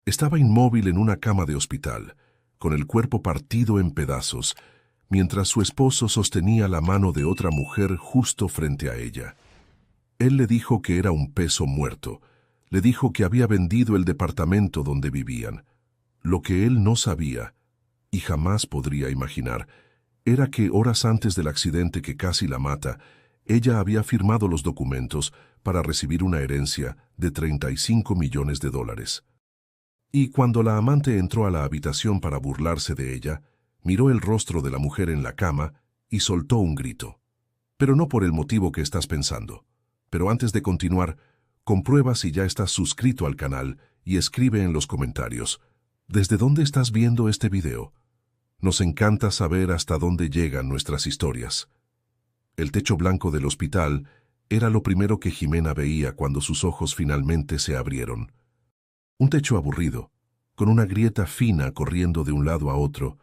Estaba inmóvil en una cama de hospital, con el cuerpo partido en pedazos, mientras su esposo sostenía la mano de otra mujer justo frente a ella. Él le dijo que era un peso muerto. Le dijo que había vendido el departamento donde vivían. Lo que él no sabía, y jamás podría imaginar, era que horas antes del accidente que casi la mata, ella había firmado los documentos para recibir una herencia de $35 millones. Y cuando la amante entró a la habitación para burlarse de ella, miró el rostro de la mujer en la cama y soltó un grito. Pero no por el motivo que estás pensando. Pero antes de continuar, comprueba si ya estás suscrito al canal y escribe en los comentarios, ¿desde dónde estás viendo este video? Nos encanta saber hasta dónde llegan nuestras historias. El techo blanco del hospital era lo primero que Jimena veía cuando sus ojos finalmente se abrieron. Un techo aburrido, con una grieta fina corriendo de un lado a otro,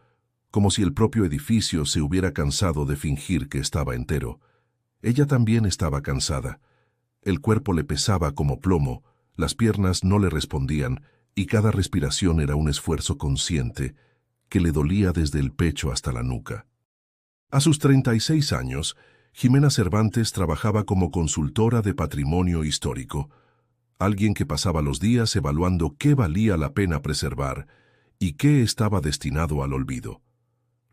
como si el propio edificio se hubiera cansado de fingir que estaba entero. Ella también estaba cansada. El cuerpo le pesaba como plomo, las piernas no le respondían y cada respiración era un esfuerzo consciente que le dolía desde el pecho hasta la nuca. A sus 36 años, Jimena Cervantes trabajaba como consultora de patrimonio histórico, alguien que pasaba los días evaluando qué valía la pena preservar y qué estaba destinado al olvido.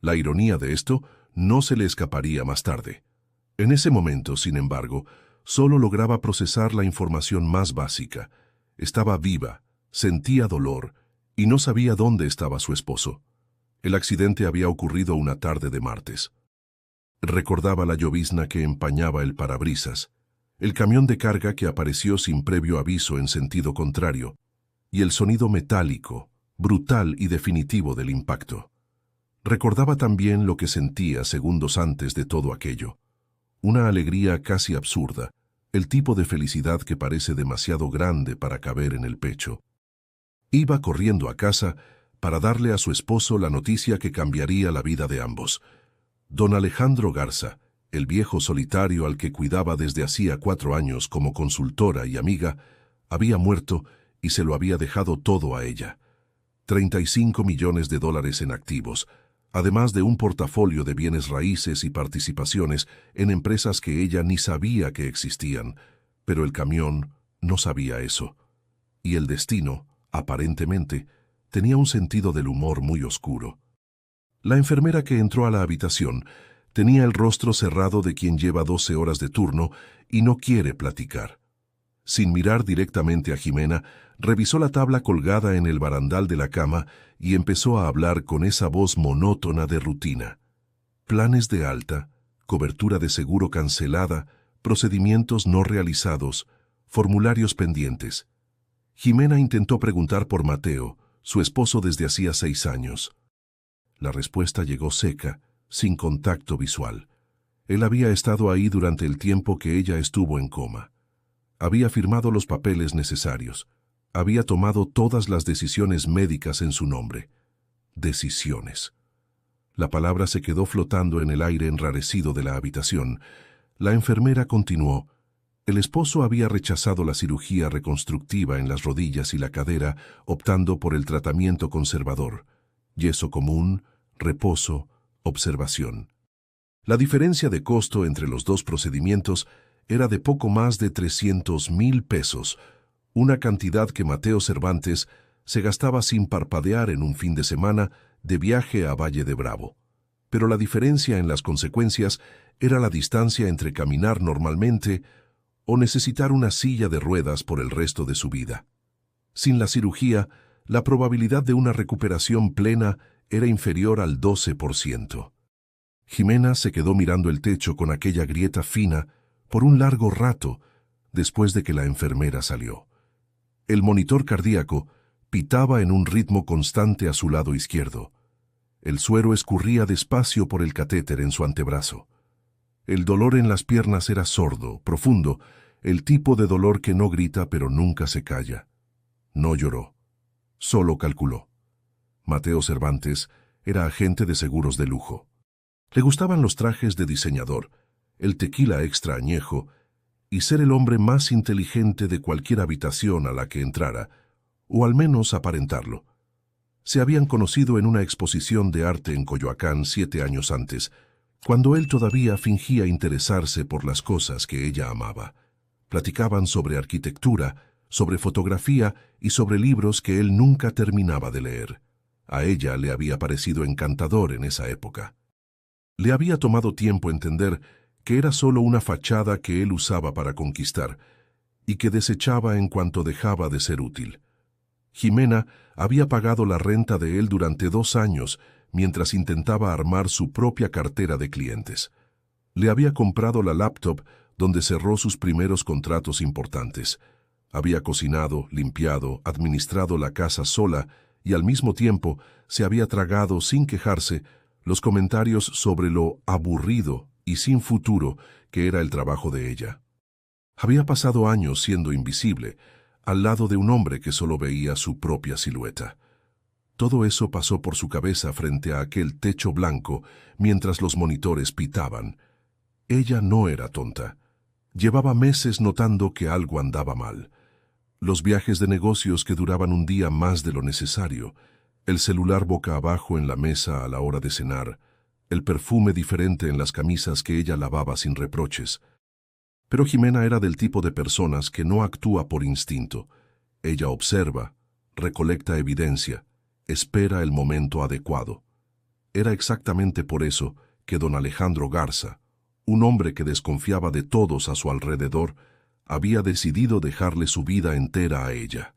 La ironía de esto no se le escaparía más tarde. En ese momento, sin embargo, solo lograba procesar la información más básica. Estaba viva, sentía dolor y no sabía dónde estaba su esposo. El accidente había ocurrido una tarde de martes. Recordaba la llovizna que empañaba el parabrisas, el camión de carga que apareció sin previo aviso en sentido contrario, y el sonido metálico, brutal y definitivo del impacto. Recordaba también lo que sentía segundos antes de todo aquello. Una alegría casi absurda, el tipo de felicidad que parece demasiado grande para caber en el pecho. Iba corriendo a casa para darle a su esposo la noticia que cambiaría la vida de ambos. Don Alejandro Garza, el viejo solitario al que cuidaba desde hacía 4 años como consultora y amiga, había muerto y se lo había dejado todo a ella. $35 millones en activos, además de un portafolio de bienes raíces y participaciones en empresas que ella ni sabía que existían, pero el camión no sabía eso. Y el destino, aparentemente, tenía un sentido del humor muy oscuro. La enfermera que entró a la habitación tenía el rostro cerrado de quien lleva 12 horas de turno y no quiere platicar. Sin mirar directamente a Jimena, revisó la tabla colgada en el barandal de la cama y empezó a hablar con esa voz monótona de rutina. Planes de alta, cobertura de seguro cancelada, procedimientos no realizados, formularios pendientes. Jimena intentó preguntar por Mateo, su esposo desde hacía 6 años. La respuesta llegó seca, sin contacto visual. Él había estado ahí durante el tiempo que ella estuvo en coma. Había firmado los papeles necesarios. Había tomado todas las decisiones médicas en su nombre. Decisiones. La palabra se quedó flotando en el aire enrarecido de la habitación. La enfermera continuó. El esposo había rechazado la cirugía reconstructiva en las rodillas y la cadera, optando por el tratamiento conservador. Yeso común, reposo, observación. La diferencia de costo entre los dos procedimientos era de poco más de $300,000, una cantidad que Mateo Cervantes se gastaba sin parpadear en un fin de semana de viaje a Valle de Bravo. Pero la diferencia en las consecuencias era la distancia entre caminar normalmente o necesitar una silla de ruedas por el resto de su vida. Sin la cirugía, la probabilidad de una recuperación plena era inferior al 12%. Jimena se quedó mirando el techo con aquella grieta fina por un largo rato después de que la enfermera salió. El monitor cardíaco pitaba en un ritmo constante a su lado izquierdo. El suero escurría despacio por el catéter en su antebrazo. El dolor en las piernas era sordo, profundo, el tipo de dolor que no grita pero nunca se calla. No lloró, solo calculó. Mateo Cervantes era agente de seguros de lujo. Le gustaban los trajes de diseñador, el tequila extra añejo y ser el hombre más inteligente de cualquier habitación a la que entrara, o al menos aparentarlo. Se habían conocido en una exposición de arte en Coyoacán 7 años antes, cuando él todavía fingía interesarse por las cosas que ella amaba. Platicaban sobre arquitectura, sobre fotografía y sobre libros que él nunca terminaba de leer. A ella le había parecido encantador en esa época. Le había tomado tiempo entender que era solo una fachada que él usaba para conquistar y que desechaba en cuanto dejaba de ser útil. Jimena había pagado la renta de él durante 2 años mientras intentaba armar su propia cartera de clientes. Le había comprado la laptop donde cerró sus primeros contratos importantes. Había cocinado, limpiado, administrado la casa sola y al mismo tiempo se había tragado sin quejarse los comentarios sobre lo aburrido y sin futuro que era el trabajo de ella. Había pasado años siendo invisible, al lado de un hombre que solo veía su propia silueta. Todo eso pasó por su cabeza frente a aquel techo blanco mientras los monitores pitaban. Ella no era tonta. Llevaba meses notando que algo andaba mal. Los viajes de negocios que duraban un día más de lo necesario, el celular boca abajo en la mesa a la hora de cenar, el perfume diferente en las camisas que ella lavaba sin reproches. Pero Jimena era del tipo de personas que no actúa por instinto. Ella observa, recolecta evidencia, espera el momento adecuado. Era exactamente por eso que don Alejandro Garza, un hombre que desconfiaba de todos a su alrededor, había decidido dejarle su vida entera a ella.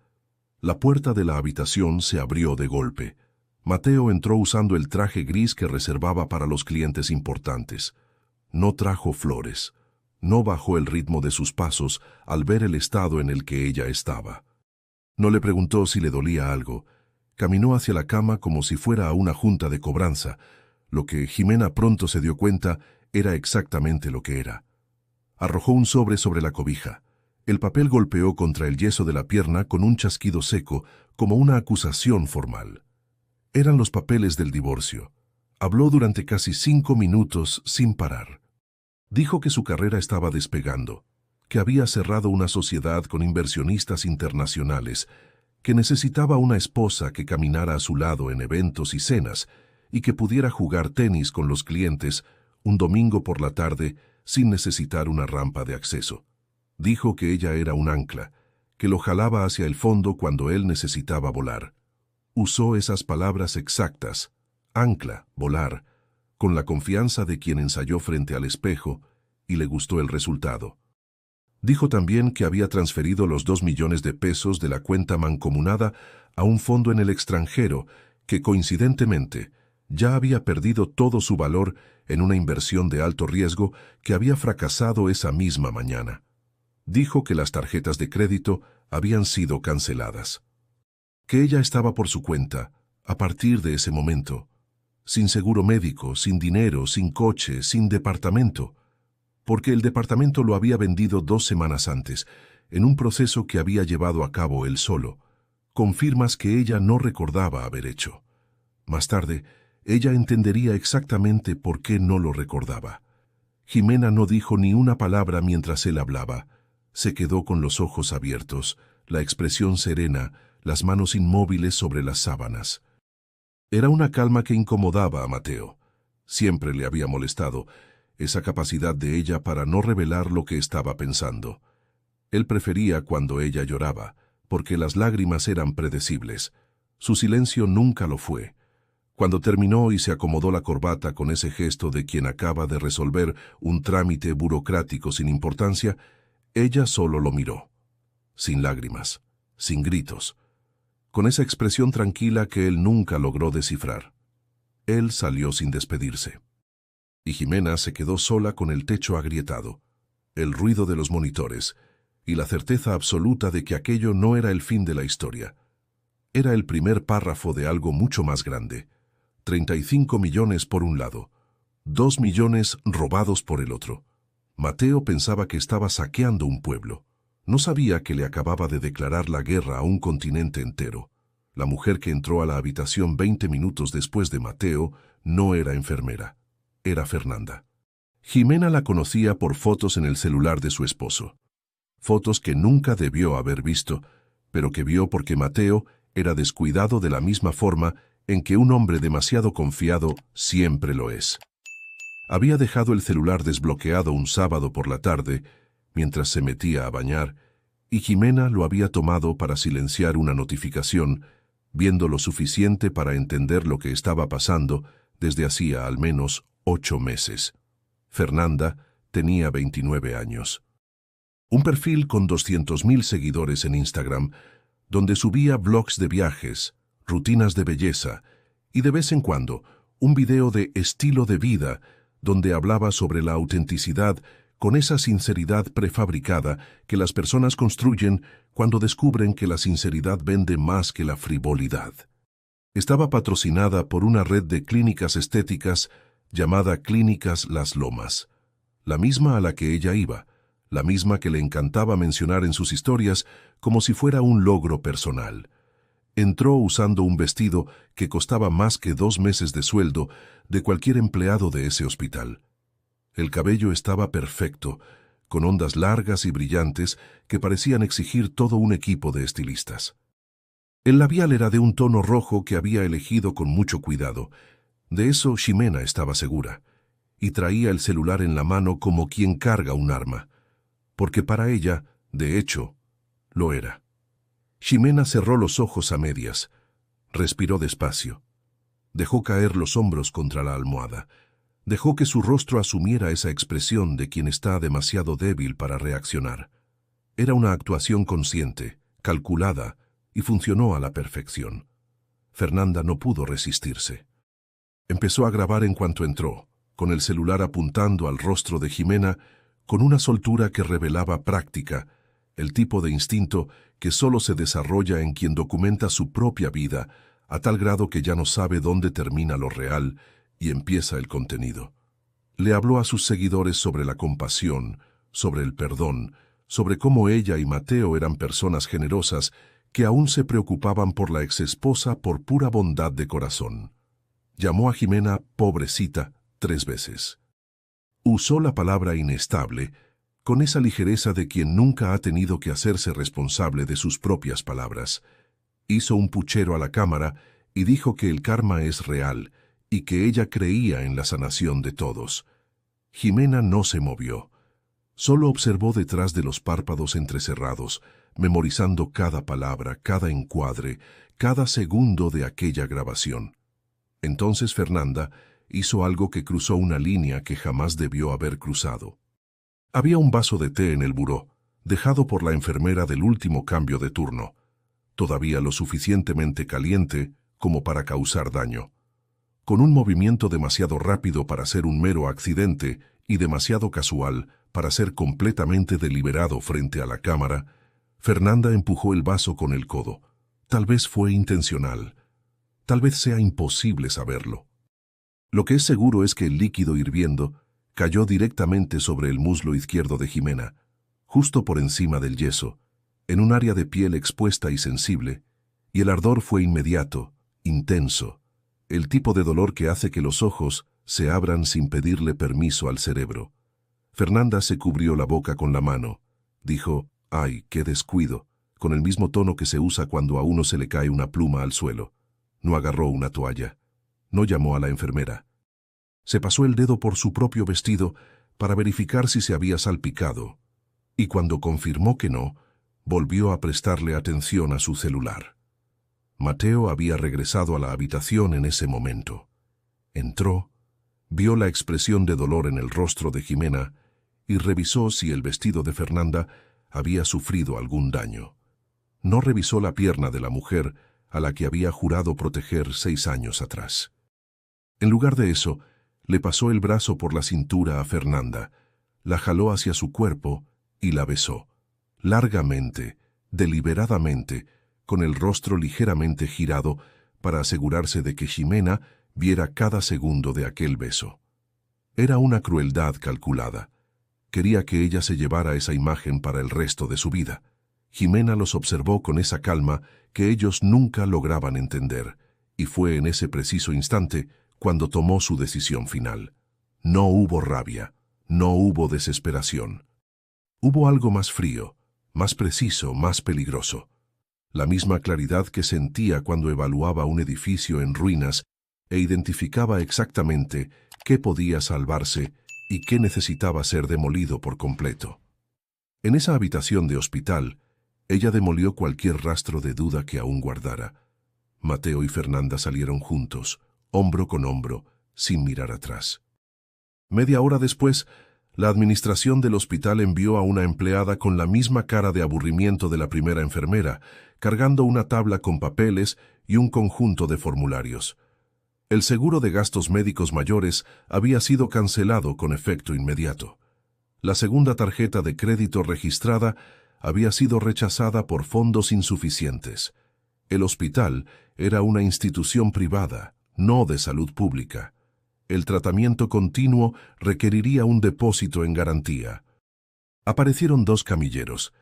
La puerta de la habitación se abrió de golpe. Mateo entró usando el traje gris que reservaba para los clientes importantes. No trajo flores. No bajó el ritmo de sus pasos al ver el estado en el que ella estaba. No le preguntó si le dolía algo. Caminó hacia la cama como si fuera a una junta de cobranza. Lo que Jimena pronto se dio cuenta era exactamente lo que era. Arrojó un sobre la cobija. El papel golpeó contra el yeso de la pierna con un chasquido seco, como una acusación formal. Eran los papeles del divorcio. Habló durante casi 5 minutos sin parar. Dijo que su carrera estaba despegando, que había cerrado una sociedad con inversionistas internacionales, que necesitaba una esposa que caminara a su lado en eventos y cenas y que pudiera jugar tenis con los clientes un domingo por la tarde sin necesitar una rampa de acceso. Dijo que ella era un ancla, que lo jalaba hacia el fondo cuando él necesitaba volar. Usó esas palabras exactas, ancla, volar, con la confianza de quien ensayó frente al espejo y le gustó el resultado. Dijo también que había transferido los 2 millones de pesos de la cuenta mancomunada a un fondo en el extranjero que, coincidentemente, ya había perdido todo su valor en una inversión de alto riesgo que había fracasado esa misma mañana. Dijo que las tarjetas de crédito habían sido canceladas. Que ella estaba por su cuenta, a partir de ese momento, sin seguro médico, sin dinero, sin coche, sin departamento, porque el departamento lo había vendido 2 semanas antes, en un proceso que había llevado a cabo él solo, con firmas que ella no recordaba haber hecho. Más tarde, ella entendería exactamente por qué no lo recordaba. Jimena no dijo ni una palabra mientras él hablaba. Se quedó con los ojos abiertos, la expresión serena, las manos inmóviles sobre las sábanas. Era una calma que incomodaba a Mateo. Siempre le había molestado esa capacidad de ella para no revelar lo que estaba pensando. Él prefería cuando ella lloraba, porque las lágrimas eran predecibles. Su silencio nunca lo fue. Cuando terminó y se acomodó la corbata con ese gesto de quien acaba de resolver un trámite burocrático sin importancia, ella solo lo miró, sin lágrimas, sin gritos, con esa expresión tranquila que él nunca logró descifrar. Él salió sin despedirse. Y Jimena se quedó sola con el techo agrietado, el ruido de los monitores y la certeza absoluta de que aquello no era el fin de la historia. Era el primer párrafo de algo mucho más grande. 35 millones por un lado, 2 millones robados por el otro. Mateo pensaba que estaba saqueando un pueblo. No sabía que le acababa de declarar la guerra a un continente entero. La mujer que entró a la habitación 20 minutos después de Mateo no era enfermera. Era Fernanda. Jimena la conocía por fotos en el celular de su esposo. Fotos que nunca debió haber visto, pero que vio porque Mateo era descuidado de la misma forma en que un hombre demasiado confiado siempre lo es. Había dejado el celular desbloqueado un sábado por la tarde, mientras se metía a bañar, y Jimena lo había tomado para silenciar una notificación, viendo lo suficiente para entender lo que estaba pasando desde hacía al menos 8 meses. Fernanda tenía 29 años. Un perfil con 200.000 seguidores en Instagram, donde subía blogs de viajes, rutinas de belleza y de vez en cuando un video de estilo de vida donde hablaba sobre la autenticidad con esa sinceridad prefabricada que las personas construyen cuando descubren que la sinceridad vende más que la frivolidad. Estaba patrocinada por una red de clínicas estéticas llamada Clínicas Las Lomas, la misma a la que ella iba, la misma que le encantaba mencionar en sus historias como si fuera un logro personal. Entró usando un vestido que costaba más que 2 meses de sueldo de cualquier empleado de ese hospital. El cabello estaba perfecto, con ondas largas y brillantes que parecían exigir todo un equipo de estilistas. El labial era de un tono rojo que había elegido con mucho cuidado. De eso Ximena estaba segura, y traía el celular en la mano como quien carga un arma, porque para ella, de hecho, lo era. Ximena cerró los ojos a medias, respiró despacio, dejó caer los hombros contra la almohada, dejó que su rostro asumiera esa expresión de quien está demasiado débil para reaccionar. Era una actuación consciente, calculada, y funcionó a la perfección. Fernanda no pudo resistirse. Empezó a grabar en cuanto entró, con el celular apuntando al rostro de Ximena, con una soltura que revelaba práctica, el tipo de instinto que solo se desarrolla en quien documenta su propia vida, a tal grado que ya no sabe dónde termina lo real y empieza el contenido. Le habló a sus seguidores sobre la compasión, sobre el perdón, sobre cómo ella y Mateo eran personas generosas que aún se preocupaban por la exesposa por pura bondad de corazón. Llamó a Ximena pobrecita 3 veces. Usó la palabra inestable con esa ligereza de quien nunca ha tenido que hacerse responsable de sus propias palabras. Hizo un puchero a la cámara y dijo que el karma es real y que ella creía en la sanación de todos. Ximena no se movió. Solo observó detrás de los párpados entrecerrados, memorizando cada palabra, cada encuadre, cada segundo de aquella grabación. Entonces Fernanda hizo algo que cruzó una línea que jamás debió haber cruzado. Había un vaso de té en el buró, dejado por la enfermera del último cambio de turno, todavía lo suficientemente caliente como para causar daño. Con un movimiento demasiado rápido para ser un mero accidente y demasiado casual para ser completamente deliberado frente a la cámara, Fernanda empujó el vaso con el codo. Tal vez fue intencional. Tal vez sea imposible saberlo. Lo que es seguro es que el líquido hirviendo cayó directamente sobre el muslo izquierdo de Ximena, justo por encima del yeso, en un área de piel expuesta y sensible, y el ardor fue inmediato, intenso, el tipo de dolor que hace que los ojos se abran sin pedirle permiso al cerebro. Fernanda se cubrió la boca con la mano. Dijo, «¡Ay, qué descuido!», con el mismo tono que se usa cuando a uno se le cae una pluma al suelo. No agarró una toalla. No llamó a la enfermera. Se pasó el dedo por su propio vestido para verificar si se había salpicado, y cuando confirmó que no, volvió a prestarle atención a su celular. Mateo había regresado a la habitación en ese momento. Entró, vio la expresión de dolor en el rostro de Ximena y revisó si el vestido de Fernanda había sufrido algún daño. No revisó la pierna de la mujer a la que había jurado proteger 6 años atrás. En lugar de eso, le pasó el brazo por la cintura a Fernanda, la jaló hacia su cuerpo y la besó, largamente, deliberadamente, con el rostro ligeramente girado para asegurarse de que Ximena viera cada segundo de aquel beso. Era una crueldad calculada. Quería que ella se llevara esa imagen para el resto de su vida. Ximena los observó con esa calma que ellos nunca lograban entender, y fue en ese preciso instante cuando tomó su decisión final. No hubo rabia, no hubo desesperación. Hubo algo más frío, más preciso, más peligroso. la misma claridad que sentía cuando evaluaba un edificio en ruinas e identificaba exactamente qué podía salvarse y qué necesitaba ser demolido por completo. En esa habitación de hospital, ella demolió cualquier rastro de duda que aún guardara. Mateo y Fernanda salieron juntos, hombro con hombro, sin mirar atrás. Media hora después, la administración del hospital envió a una empleada con la misma cara de aburrimiento de la primera enfermera, cargando una tabla con papeles y un conjunto de formularios. El seguro de gastos médicos mayores había sido cancelado con efecto inmediato. La segunda tarjeta de crédito registrada había sido rechazada por fondos insuficientes. El hospital era una institución privada, no de salud pública. El tratamiento continuo requeriría un depósito en garantía. Aparecieron 2 camilleros.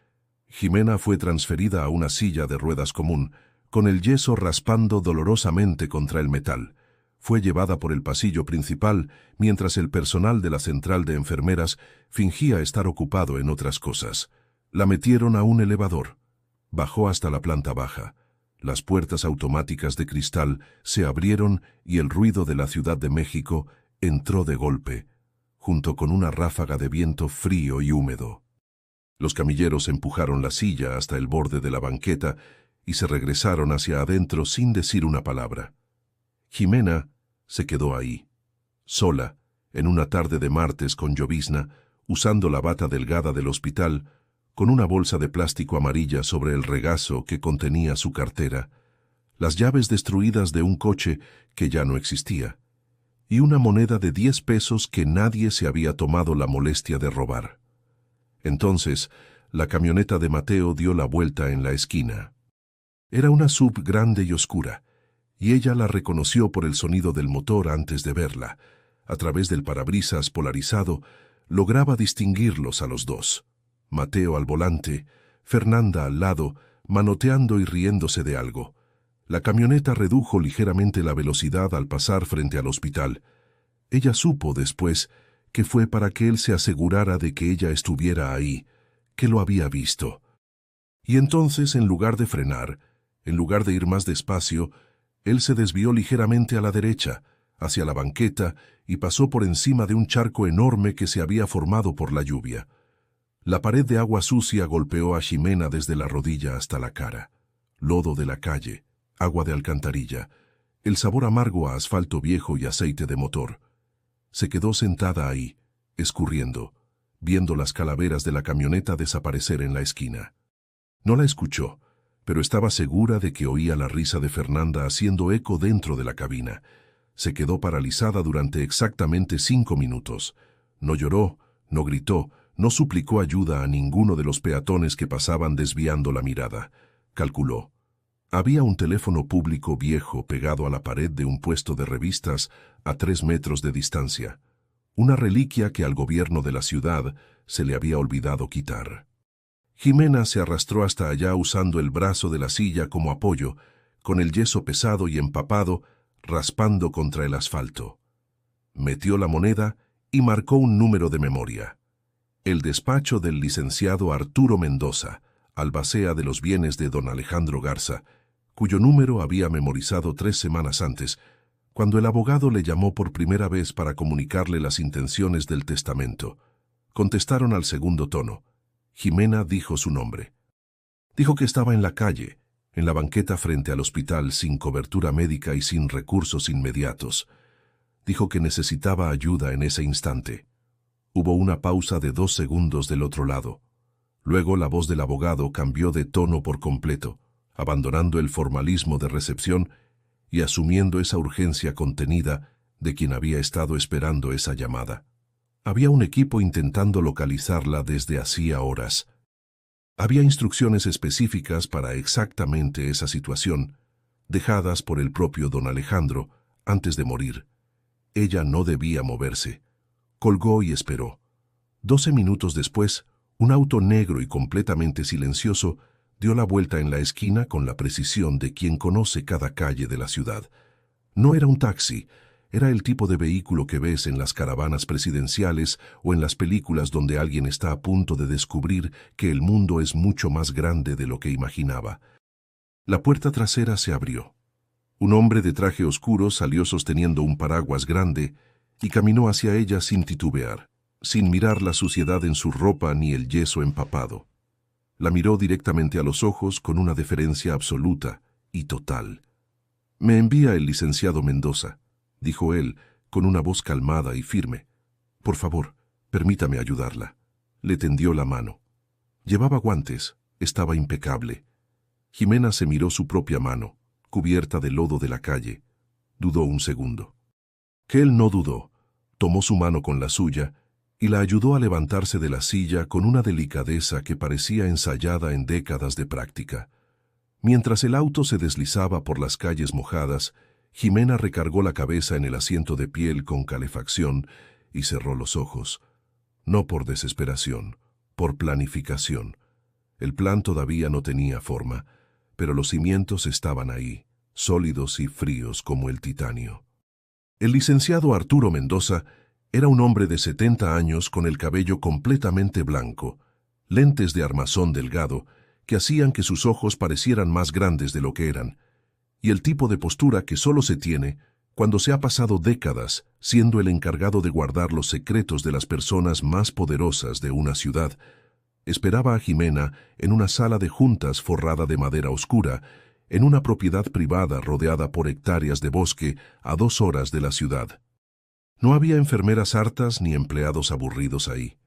Jimena fue transferida a una silla de ruedas común, con el yeso raspando dolorosamente contra el metal. Fue llevada por el pasillo principal, mientras el personal de la central de enfermeras fingía estar ocupado en otras cosas. La metieron a un elevador. Bajó hasta la planta baja. Las puertas automáticas de cristal se abrieron y el ruido de la Ciudad de México entró de golpe, junto con una ráfaga de viento frío y húmedo. Los camilleros empujaron la silla hasta el borde de la banqueta y se regresaron hacia adentro sin decir una palabra. Jimena se quedó ahí, sola, en una tarde de martes con llovizna, usando la bata delgada del hospital, con una bolsa de plástico amarilla sobre el regazo que contenía su cartera, las llaves destruidas de un coche que ya no existía, y una moneda de 10 pesos que nadie se había tomado la molestia de robar. Entonces, la camioneta de Mateo dio la vuelta en la esquina. Era una SUV grande y oscura, y ella la reconoció por el sonido del motor antes de verla. A través del parabrisas polarizado, lograba distinguirlos a los dos. Mateo al volante, Fernanda al lado, manoteando y riéndose de algo. La camioneta redujo ligeramente la velocidad al pasar frente al hospital. Ella supo después que fue para que él se asegurara de que ella estuviera ahí, que lo había visto. Y entonces, en lugar de frenar, en lugar de ir más despacio, él se desvió ligeramente a la derecha, hacia la banqueta, y pasó por encima de un charco enorme que se había formado por la lluvia. La pared de agua sucia golpeó a Jimena desde la rodilla hasta la cara. Lodo de la calle, agua de alcantarilla, el sabor amargo a asfalto viejo y aceite de motor. Se quedó sentada ahí, escurriendo, viendo las calaveras de la camioneta desaparecer en la esquina. No la escuchó, pero estaba segura de que oía la risa de Fernanda haciendo eco dentro de la cabina. Se quedó paralizada durante exactamente 5 minutos. No lloró, no gritó, no suplicó ayuda a ninguno de los peatones que pasaban desviando la mirada. Calculó. Había un teléfono público viejo pegado a la pared de un puesto de revistas a 3 metros de distancia. Una reliquia que al gobierno de la ciudad se le había olvidado quitar. Jimena se arrastró hasta allá usando el brazo de la silla como apoyo, con el yeso pesado y empapado, raspando contra el asfalto. Metió la moneda y marcó un número de memoria. El despacho del licenciado Arturo Mendoza, albacea de los bienes de don Alejandro Garza, cuyo número había memorizado 3 semanas antes, cuando el abogado le llamó por primera vez para comunicarle las intenciones del testamento. Contestaron al segundo tono. Jimena dijo su nombre. Dijo que estaba en la calle, en la banqueta frente al hospital, sin cobertura médica y sin recursos inmediatos. Dijo que necesitaba ayuda en ese instante. Hubo una pausa de 2 segundos del otro lado. Luego la voz del abogado cambió de tono por completo, abandonando el formalismo de recepción y asumiendo esa urgencia contenida de quien había estado esperando esa llamada. Había un equipo intentando localizarla desde hacía horas. Había instrucciones específicas para exactamente esa situación, dejadas por el propio don Alejandro antes de morir. Ella no debía moverse. Colgó y esperó. 12 minutos después, un auto negro y completamente silencioso dio la vuelta en la esquina con la precisión de quien conoce cada calle de la ciudad. No era un taxi, era el tipo de vehículo que ves en las caravanas presidenciales o en las películas donde alguien está a punto de descubrir que el mundo es mucho más grande de lo que imaginaba. La puerta trasera se abrió. Un hombre de traje oscuro salió sosteniendo un paraguas grande y caminó hacia ella sin titubear, sin mirar la suciedad en su ropa ni el yeso empapado. La miró directamente a los ojos con una deferencia absoluta y total. «Me envía el licenciado Mendoza», dijo él, con una voz calmada y firme. «Por favor, permítame ayudarla». Le tendió la mano. Llevaba guantes, estaba impecable. Jimena se miró su propia mano, cubierta de lodo de la calle. Dudó un segundo. Que él no dudó. Tomó su mano con la suya y la ayudó a levantarse de la silla con una delicadeza que parecía ensayada en décadas de práctica. Mientras el auto se deslizaba por las calles mojadas, Jimena recargó la cabeza en el asiento de piel con calefacción y cerró los ojos. No por desesperación, por planificación. El plan todavía no tenía forma, pero los cimientos estaban ahí, sólidos y fríos como el titanio. El licenciado Arturo Mendoza era un hombre de 70 años con el cabello completamente blanco, lentes de armazón delgado que hacían que sus ojos parecieran más grandes de lo que eran, y el tipo de postura que solo se tiene cuando se ha pasado décadas siendo el encargado de guardar los secretos de las personas más poderosas de una ciudad. Esperaba a Jimena en una sala de juntas forrada de madera oscura, en una propiedad privada rodeada por hectáreas de bosque a 2 horas de la ciudad. No había enfermeras hartas ni empleados aburridos ahí.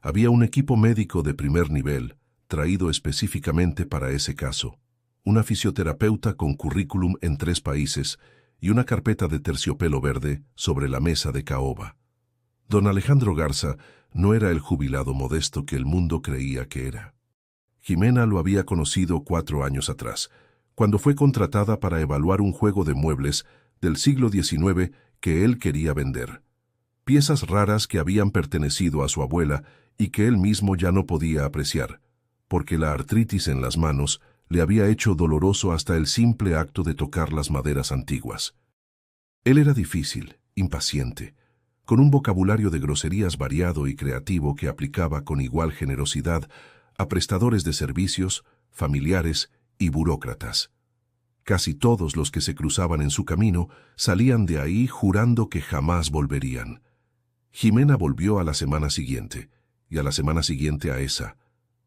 Había un equipo médico de primer nivel, traído específicamente para ese caso, una fisioterapeuta con currículum en 3 países y una carpeta de terciopelo verde sobre la mesa de caoba. Don Alejandro Garza no era el jubilado modesto que el mundo creía que era. Jimena lo había conocido 4 años atrás, cuando fue contratada para evaluar un juego de muebles del siglo XIX que él quería vender. Piezas raras que habían pertenecido a su abuela y que él mismo ya no podía apreciar, porque la artritis en las manos le había hecho doloroso hasta el simple acto de tocar las maderas antiguas. Él era difícil, impaciente, con un vocabulario de groserías variado y creativo que aplicaba con igual generosidad a prestadores de servicios, familiares y burócratas. Casi todos los que se cruzaban en su camino salían de ahí jurando que jamás volverían. Jimena volvió a la semana siguiente, y a la semana siguiente a esa.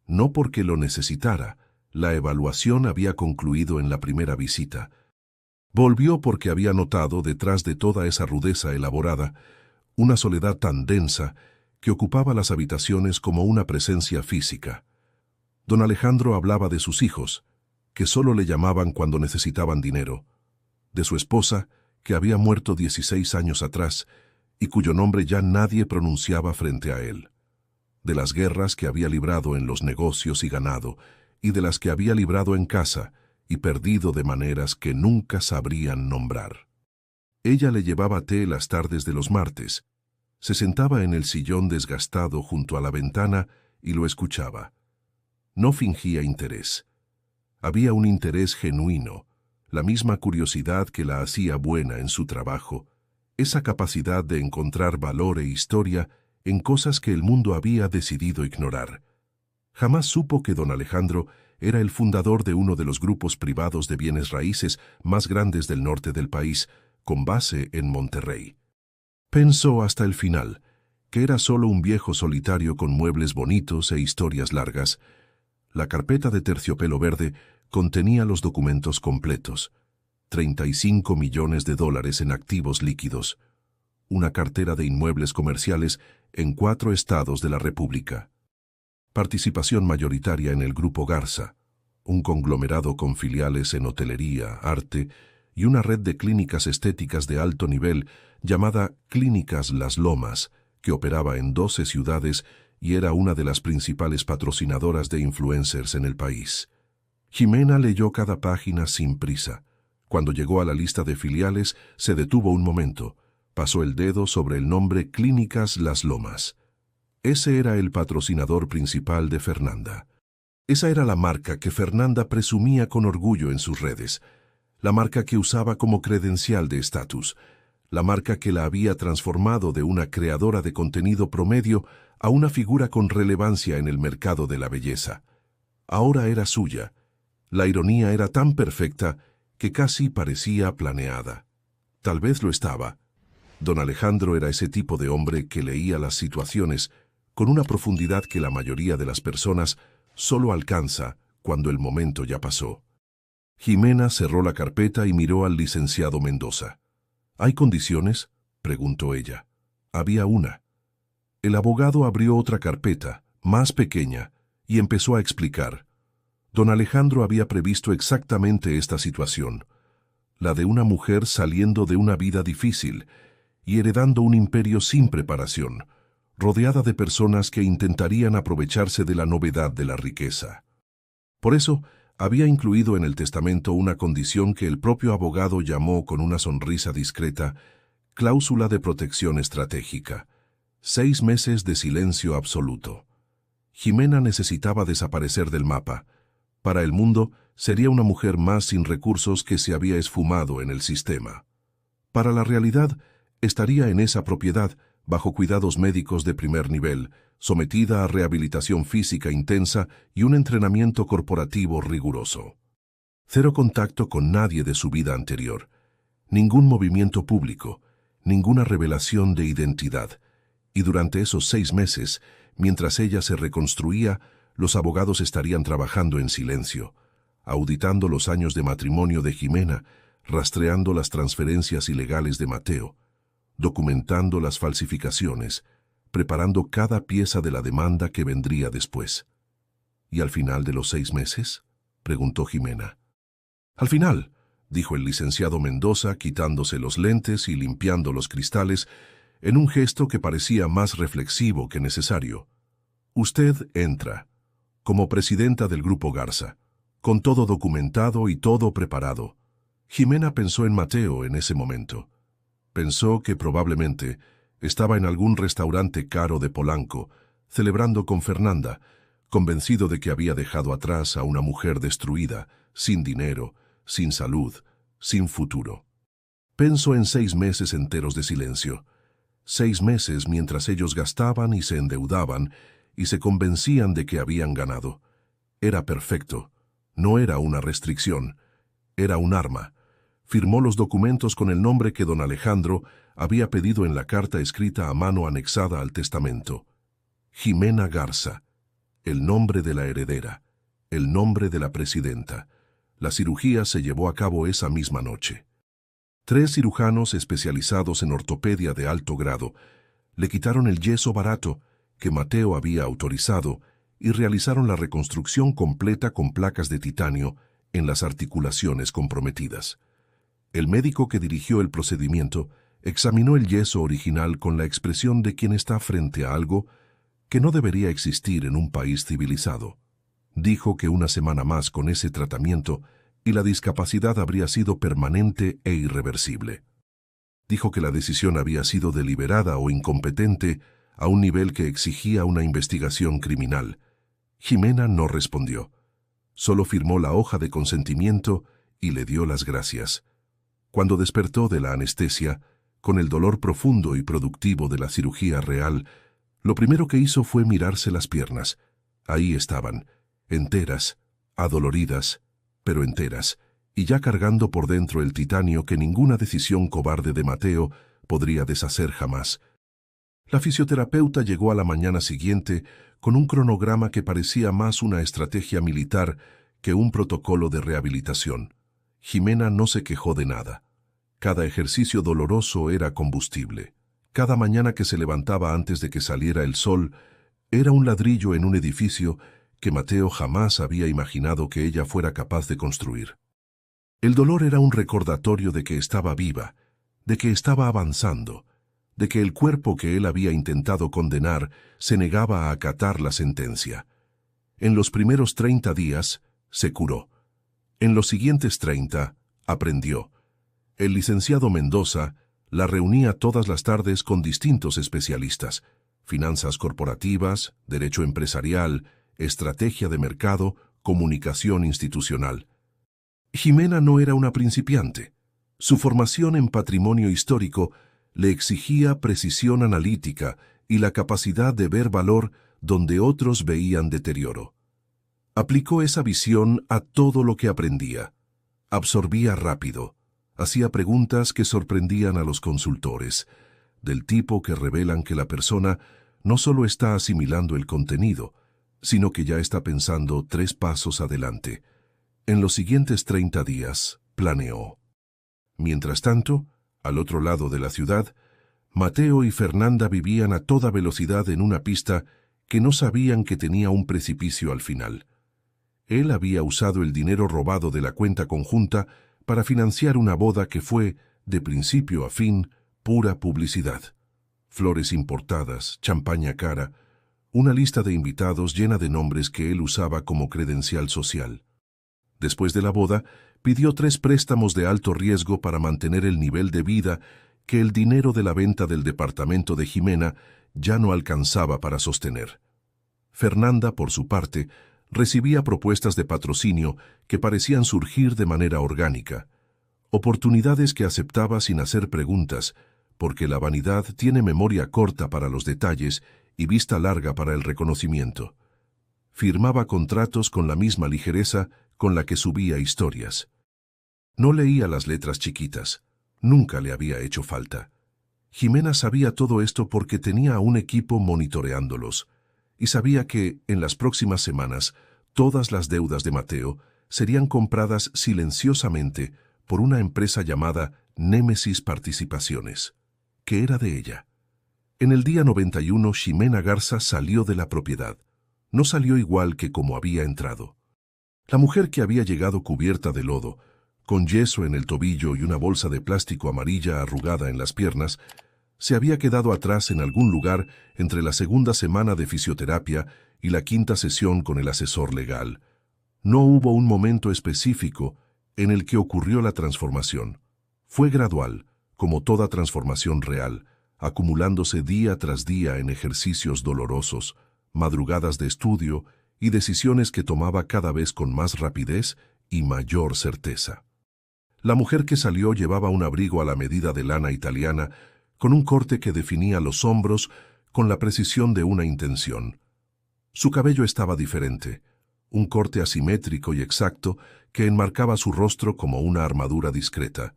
No porque lo necesitara, la evaluación había concluido en la primera visita. Volvió porque había notado, detrás de toda esa rudeza elaborada, una soledad tan densa que ocupaba las habitaciones como una presencia física. Don Alejandro hablaba de sus hijos, que solo le llamaban cuando necesitaban dinero, de su esposa, que había muerto 16 años atrás y cuyo nombre ya nadie pronunciaba frente a él, de las guerras que había librado en los negocios y ganado, y de las que había librado en casa y perdido de maneras que nunca sabrían nombrar. Ella le llevaba té las tardes de los martes, se sentaba en el sillón desgastado junto a la ventana y lo escuchaba. No fingía interés. Había un interés genuino, la misma curiosidad que la hacía buena en su trabajo, esa capacidad de encontrar valor e historia en cosas que el mundo había decidido ignorar. Jamás supo que don Alejandro era el fundador de uno de los grupos privados de bienes raíces más grandes del norte del país, con base en Monterrey. Pensó hasta el final que era solo un viejo solitario con muebles bonitos e historias largas. La carpeta de terciopelo verde contenía los documentos completos, $35 millones en activos líquidos, una cartera de inmuebles comerciales en 4 estados de la República, participación mayoritaria en el Grupo Garza, un conglomerado con filiales en hotelería, arte y una red de clínicas estéticas de alto nivel llamada Clínicas Las Lomas, que operaba en 12 ciudades y era una de las principales patrocinadoras de influencers en el país. Jimena leyó cada página sin prisa. Cuando llegó a la lista de filiales, se detuvo un momento. Pasó el dedo sobre el nombre Clínicas Las Lomas. Ese era el patrocinador principal de Fernanda. Esa era la marca que Fernanda presumía con orgullo en sus redes, la marca que usaba como credencial de estatus, la marca que la había transformado de una creadora de contenido promedio a una figura con relevancia en el mercado de la belleza. Ahora era suya. La ironía era tan perfecta que casi parecía planeada. Tal vez lo estaba. Don Alejandro era ese tipo de hombre que leía las situaciones con una profundidad que la mayoría de las personas solo alcanza cuando el momento ya pasó. Jimena cerró la carpeta y miró al licenciado Mendoza. ¿Hay condiciones?, preguntó ella. Había una. El abogado abrió otra carpeta, más pequeña, y empezó a explicar. Don Alejandro había previsto exactamente esta situación, la de una mujer saliendo de una vida difícil y heredando un imperio sin preparación, rodeada de personas que intentarían aprovecharse de la novedad de la riqueza. Por eso, había incluido en el testamento una condición que el propio abogado llamó con una sonrisa discreta cláusula de protección estratégica. 6 meses de silencio absoluto. Jimena necesitaba desaparecer del mapa. Para el mundo, sería una mujer más sin recursos que se había esfumado en el sistema. Para la realidad, estaría en esa propiedad, bajo cuidados médicos de primer nivel, sometida a rehabilitación física intensa y un entrenamiento corporativo riguroso. 0 contacto con nadie de su vida anterior. Ningún movimiento público, ninguna revelación de identidad. Y durante esos 6 meses, mientras ella se reconstruía, los abogados estarían trabajando en silencio, auditando los años de matrimonio de Jimena, rastreando las transferencias ilegales de Mateo, documentando las falsificaciones, preparando cada pieza de la demanda que vendría después. ¿Y al final de los 6 meses?, preguntó Jimena. Al final, dijo el licenciado Mendoza, quitándose los lentes y limpiando los cristales, en un gesto que parecía más reflexivo que necesario. Usted entra, como presidenta del Grupo Garza, con todo documentado y todo preparado. Jimena pensó en Mateo en ese momento. Pensó que probablemente estaba en algún restaurante caro de Polanco, celebrando con Fernanda, convencido de que había dejado atrás a una mujer destruida, sin dinero, sin salud, sin futuro. Pensó en 6 meses enteros de silencio. 6 meses mientras ellos gastaban y se endeudaban y se convencían de que habían ganado. Era perfecto. No era una restricción. Era un arma. Firmó los documentos con el nombre que don Alejandro había pedido en la carta escrita a mano anexada al testamento. Jimena Garza. El nombre de la heredera. El nombre de la presidenta. La cirugía se llevó a cabo esa misma noche. 3 cirujanos especializados en ortopedia de alto grado le quitaron el yeso barato que Mateo había autorizado y realizaron la reconstrucción completa con placas de titanio en las articulaciones comprometidas. El médico que dirigió el procedimiento examinó el yeso original con la expresión de quien está frente a algo que no debería existir en un país civilizado. Dijo que una semana más con ese tratamiento y la discapacidad habría sido permanente e irreversible. Dijo que la decisión había sido deliberada o incompetente a un nivel que exigía una investigación criminal. Jimena no respondió. Solo firmó la hoja de consentimiento y le dio las gracias. Cuando despertó de la anestesia, con el dolor profundo y productivo de la cirugía real, lo primero que hizo fue mirarse las piernas. Ahí estaban, enteras, adoloridas, pero enteras, y ya cargando por dentro el titanio que ninguna decisión cobarde de Mateo podría deshacer jamás. La fisioterapeuta llegó a la mañana siguiente con un cronograma que parecía más una estrategia militar que un protocolo de rehabilitación. Jimena no se quejó de nada. Cada ejercicio doloroso era combustible. Cada mañana que se levantaba antes de que saliera el sol era un ladrillo en un edificio que Mateo jamás había imaginado que ella fuera capaz de construir. El dolor era un recordatorio de que estaba viva, de que estaba avanzando, de que el cuerpo que él había intentado condenar se negaba a acatar la sentencia. En los primeros 30 días se curó. En los siguientes 30 aprendió. El licenciado Mendoza la reunía todas las tardes con distintos especialistas: finanzas corporativas, derecho empresarial, estrategia de mercado, comunicación institucional. Jimena no era una principiante. Su formación en patrimonio histórico le exigía precisión analítica y la capacidad de ver valor donde otros veían deterioro. Aplicó esa visión a todo lo que aprendía. Absorbía rápido. Hacía preguntas que sorprendían a los consultores, del tipo que revelan que la persona no solo está asimilando el contenido, sino que ya está pensando 3 pasos adelante. En los siguientes 30 días, planeó. Mientras tanto, al otro lado de la ciudad, Mateo y Fernanda vivían a toda velocidad en una pista que no sabían que tenía un precipicio al final. Él había usado el dinero robado de la cuenta conjunta para financiar una boda que fue, de principio a fin, pura publicidad. Flores importadas, champaña cara, una lista de invitados llena de nombres que él usaba como credencial social. Después de la boda, pidió 3 préstamos de alto riesgo para mantener el nivel de vida que el dinero de la venta del departamento de Jimena ya no alcanzaba para sostener. Fernanda, por su parte, recibía propuestas de patrocinio que parecían surgir de manera orgánica, oportunidades que aceptaba sin hacer preguntas, porque la vanidad tiene memoria corta para los detalles y vista larga para el reconocimiento. Firmaba contratos con la misma ligereza con la que subía historias. No leía las letras chiquitas. Nunca le había hecho falta. Jimena sabía todo esto porque tenía a un equipo monitoreándolos, y sabía que, en las próximas semanas, todas las deudas de Mateo serían compradas silenciosamente por una empresa llamada Némesis Participaciones, que era de ella. En el día 91, Ximena Garza salió de la propiedad. No salió igual que como había entrado. La mujer que había llegado cubierta de lodo, con yeso en el tobillo y una bolsa de plástico amarilla arrugada en las piernas, se había quedado atrás en algún lugar entre la segunda semana de fisioterapia y la 5ª sesión con el asesor legal. No hubo un momento específico en el que ocurrió la transformación. Fue gradual, como toda transformación real, acumulándose día tras día en ejercicios dolorosos, madrugadas de estudio y decisiones que tomaba cada vez con más rapidez y mayor certeza. La mujer que salió llevaba un abrigo a la medida de lana italiana, con un corte que definía los hombros con la precisión de una intención. Su cabello estaba diferente, un corte asimétrico y exacto que enmarcaba su rostro como una armadura discreta.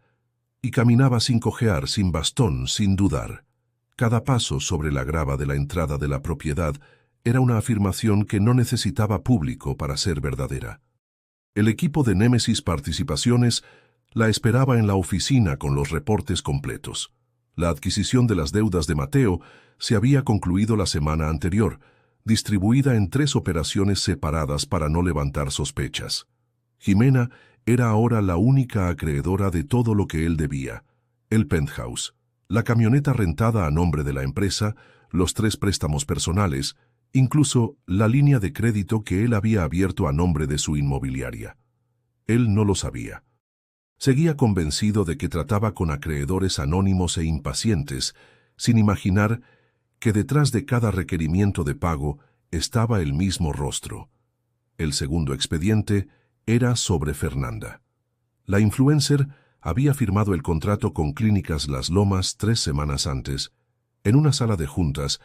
Y caminaba sin cojear, sin bastón, sin dudar. Cada paso sobre la grava de la entrada de la propiedad era una afirmación que no necesitaba público para ser verdadera. El equipo de Némesis Participaciones la esperaba en la oficina con los reportes completos. La adquisición de las deudas de Mateo se había concluido la semana anterior, distribuida en 3 operaciones separadas para no levantar sospechas. Jimena era ahora la única acreedora de todo lo que él debía: el penthouse, la camioneta rentada a nombre de la empresa, los 3 préstamos personales, incluso la línea de crédito que él había abierto a nombre de su inmobiliaria. Él no lo sabía. Seguía convencido de que trataba con acreedores anónimos e impacientes, sin imaginar que detrás de cada requerimiento de pago estaba el mismo rostro. El segundo expediente era sobre Fernanda. La influencer había firmado el contrato con Clínicas Las Lomas 3 semanas antes, en una sala de juntas,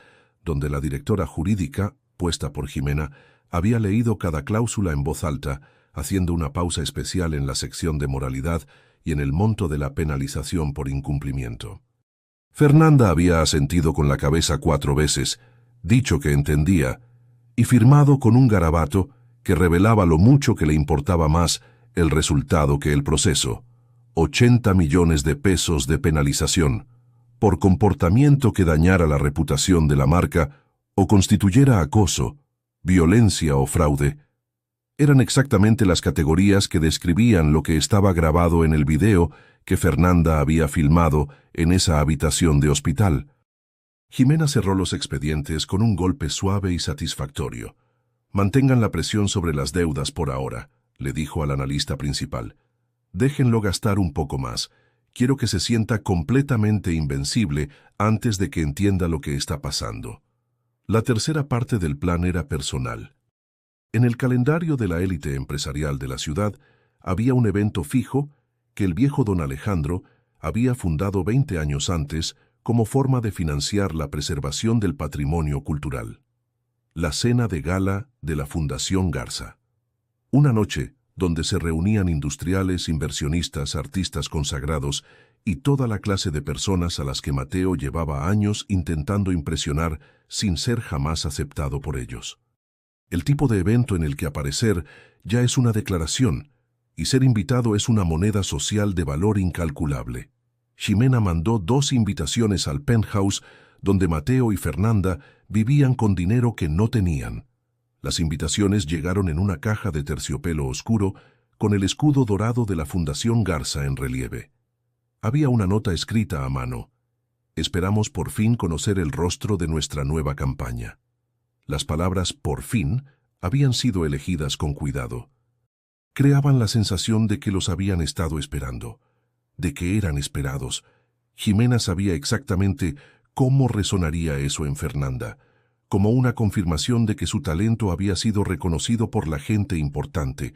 donde la directora jurídica, puesta por Jimena, había leído cada cláusula en voz alta, haciendo una pausa especial en la sección de moralidad y en el monto de la penalización por incumplimiento. Fernanda había asentido con la cabeza 4 veces, dicho que entendía, y firmado con un garabato que revelaba lo mucho que le importaba más el resultado que el proceso: 80 millones de pesos de penalización, por comportamiento que dañara la reputación de la marca o constituyera acoso, violencia o fraude. Eran exactamente las categorías que describían lo que estaba grabado en el video que Fernanda había filmado en esa habitación de hospital. Jimena cerró los expedientes con un golpe suave y satisfactorio. «Mantengan la presión sobre las deudas por ahora», le dijo al analista principal. «Déjenlo gastar un poco más. Quiero que se sienta completamente invencible antes de que entienda lo que está pasando». La tercera parte del plan era personal. En el calendario de la élite empresarial de la ciudad había un evento fijo que el viejo don Alejandro había fundado 20 años antes como forma de financiar la preservación del patrimonio cultural: la cena de gala de la Fundación Garza. Una noche donde se reunían industriales, inversionistas, artistas consagrados y toda la clase de personas a las que Mateo llevaba años intentando impresionar sin ser jamás aceptado por ellos. El tipo de evento en el que aparecer ya es una declaración, y ser invitado es una moneda social de valor incalculable. Ximena mandó 2 invitaciones al penthouse donde Mateo y Fernanda vivían con dinero que no tenían. Las invitaciones llegaron en una caja de terciopelo oscuro con el escudo dorado de la Fundación Garza en relieve. Había una nota escrita a mano. Esperamos por fin conocer el rostro de nuestra nueva campaña. Las palabras «por fin» habían sido elegidas con cuidado. Creaban la sensación de que los habían estado esperando, de que eran esperados. Ximena sabía exactamente cómo resonaría eso en Fernanda, como una confirmación de que su talento había sido reconocido por la gente importante,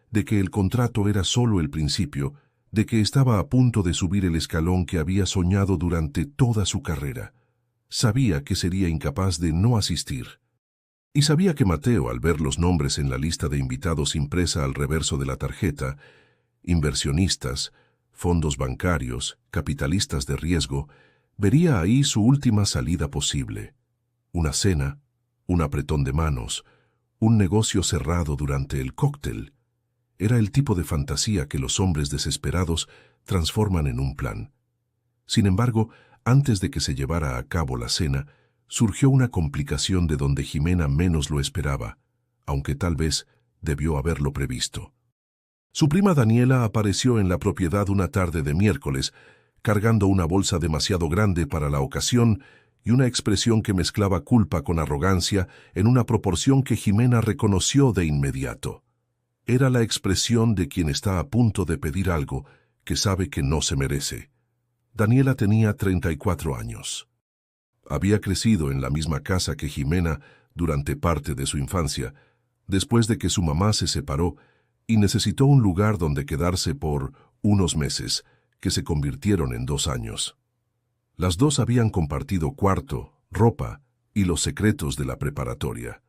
de que el contrato era solo el principio, de que estaba a punto de subir el escalón que había soñado durante toda su carrera. Sabía que sería incapaz de no asistir. Y sabía que Mateo, al ver los nombres en la lista de invitados impresa al reverso de la tarjeta, inversionistas, fondos bancarios, capitalistas de riesgo, vería ahí su última salida posible. Una cena, un apretón de manos, un negocio cerrado durante el cóctel. Era el tipo de fantasía que los hombres desesperados transforman en un plan. Sin embargo, antes de que se llevara a cabo la cena, surgió una complicación de donde Ximena menos lo esperaba, aunque tal vez debió haberlo previsto. Su prima Daniela apareció en la propiedad una tarde de miércoles, cargando una bolsa demasiado grande para la ocasión y una expresión que mezclaba culpa con arrogancia en una proporción que Ximena reconoció de inmediato. Era la expresión de quien está a punto de pedir algo que sabe que no se merece. Daniela tenía 34 años. Había crecido en la misma casa que Ximena durante parte de su infancia, después de que su mamá se separó y necesitó un lugar donde quedarse por unos meses, que se convirtieron en 2 años. Las dos habían compartido cuarto, ropa y los secretos de la preparatoria.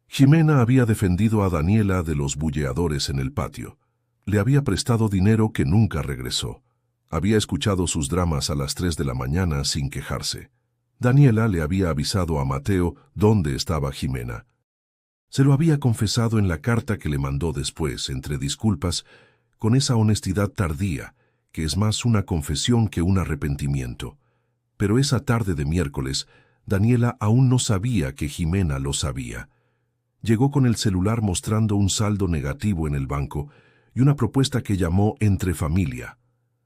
Ximena había defendido a Daniela de los bulleadores en el patio. Le había prestado dinero que nunca regresó. Había escuchado sus dramas a las 3 de la mañana sin quejarse. Daniela le había avisado a Mateo dónde estaba Ximena. Se lo había confesado en la carta que le mandó después, entre disculpas, con esa honestidad tardía, que es más una confesión que un arrepentimiento. Pero esa tarde de miércoles, Daniela aún no sabía que Ximena lo sabía. Llegó con el celular mostrando un saldo negativo en el banco y una propuesta que llamó entre familia.